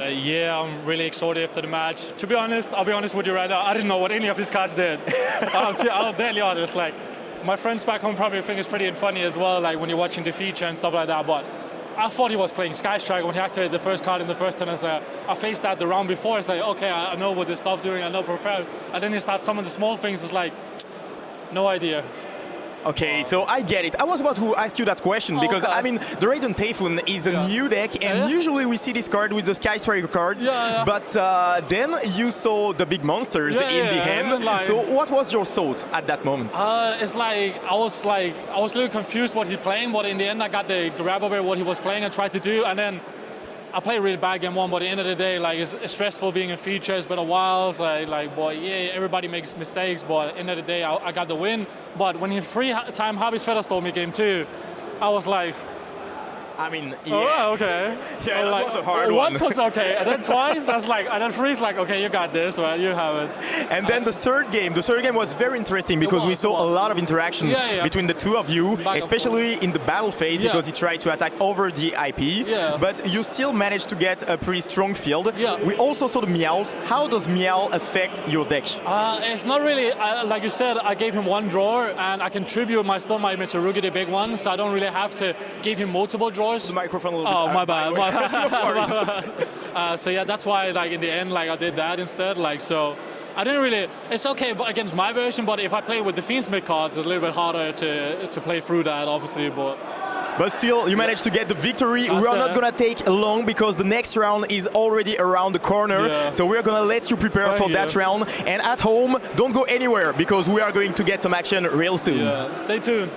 Yeah, I'm really exhausted after the match. To be honest, I'll be honest with you right now, I didn't know what any of his cards did. I'll deadly honest, like, my friends back home probably think it's pretty funny as well, like when you're watching the feature and stuff like that, but I thought he was playing Sky Strike when he activated the first card in the first turn. I faced that the round before. It's like, okay, I know what this stuff doing. I know prepared. And then he starts some of the small things. It's like, no idea. Okay, so I get it. I was about to ask you that question because, I mean, the Radiant Typhoon is a new deck, and usually we see this card with the Sky Striker cards, but then you saw the big monsters in the hand. Like, so what was your thought at that moment? It's like I was a little confused what he playing, but in the end I got the grab over what he was playing and tried to do, and then I played really bad game 1, but at the end of the day, like, it's stressful being in feature. It's been a while. So everybody makes mistakes, but at the end of the day, I got the win. But when he 3-time Harpy's Featherstorm in game 2, I was like, I mean, yeah. Oh, okay. Yeah, that like, was a hard one. Once was okay, and then twice, that's like, and then three's like, okay, you got this, man, you have it. And then the third game was very interesting because we saw a lot of interaction between the two of you, especially in the battle phase because he tried to attack over the IP, but you still managed to get a pretty strong field. We also saw the Meows. How does Meow affect your deck? It's not really, like you said, I gave him one draw and I contribute my Mitsurugi, the big one, so I don't really have to give him multiple draws. The microphone a little bit. Oh, my bad. So yeah, that's why like in the end like I did that instead. Like so, I didn't really. It's okay against my version, but if I play with the Fiend's mid cards, it's a little bit harder to play through that, obviously. But still, you managed to get the victory. We are not gonna take long because the next round is already around the corner. So we're gonna let you prepare for that round. And at home, don't go anywhere because we are going to get some action real soon. Stay tuned.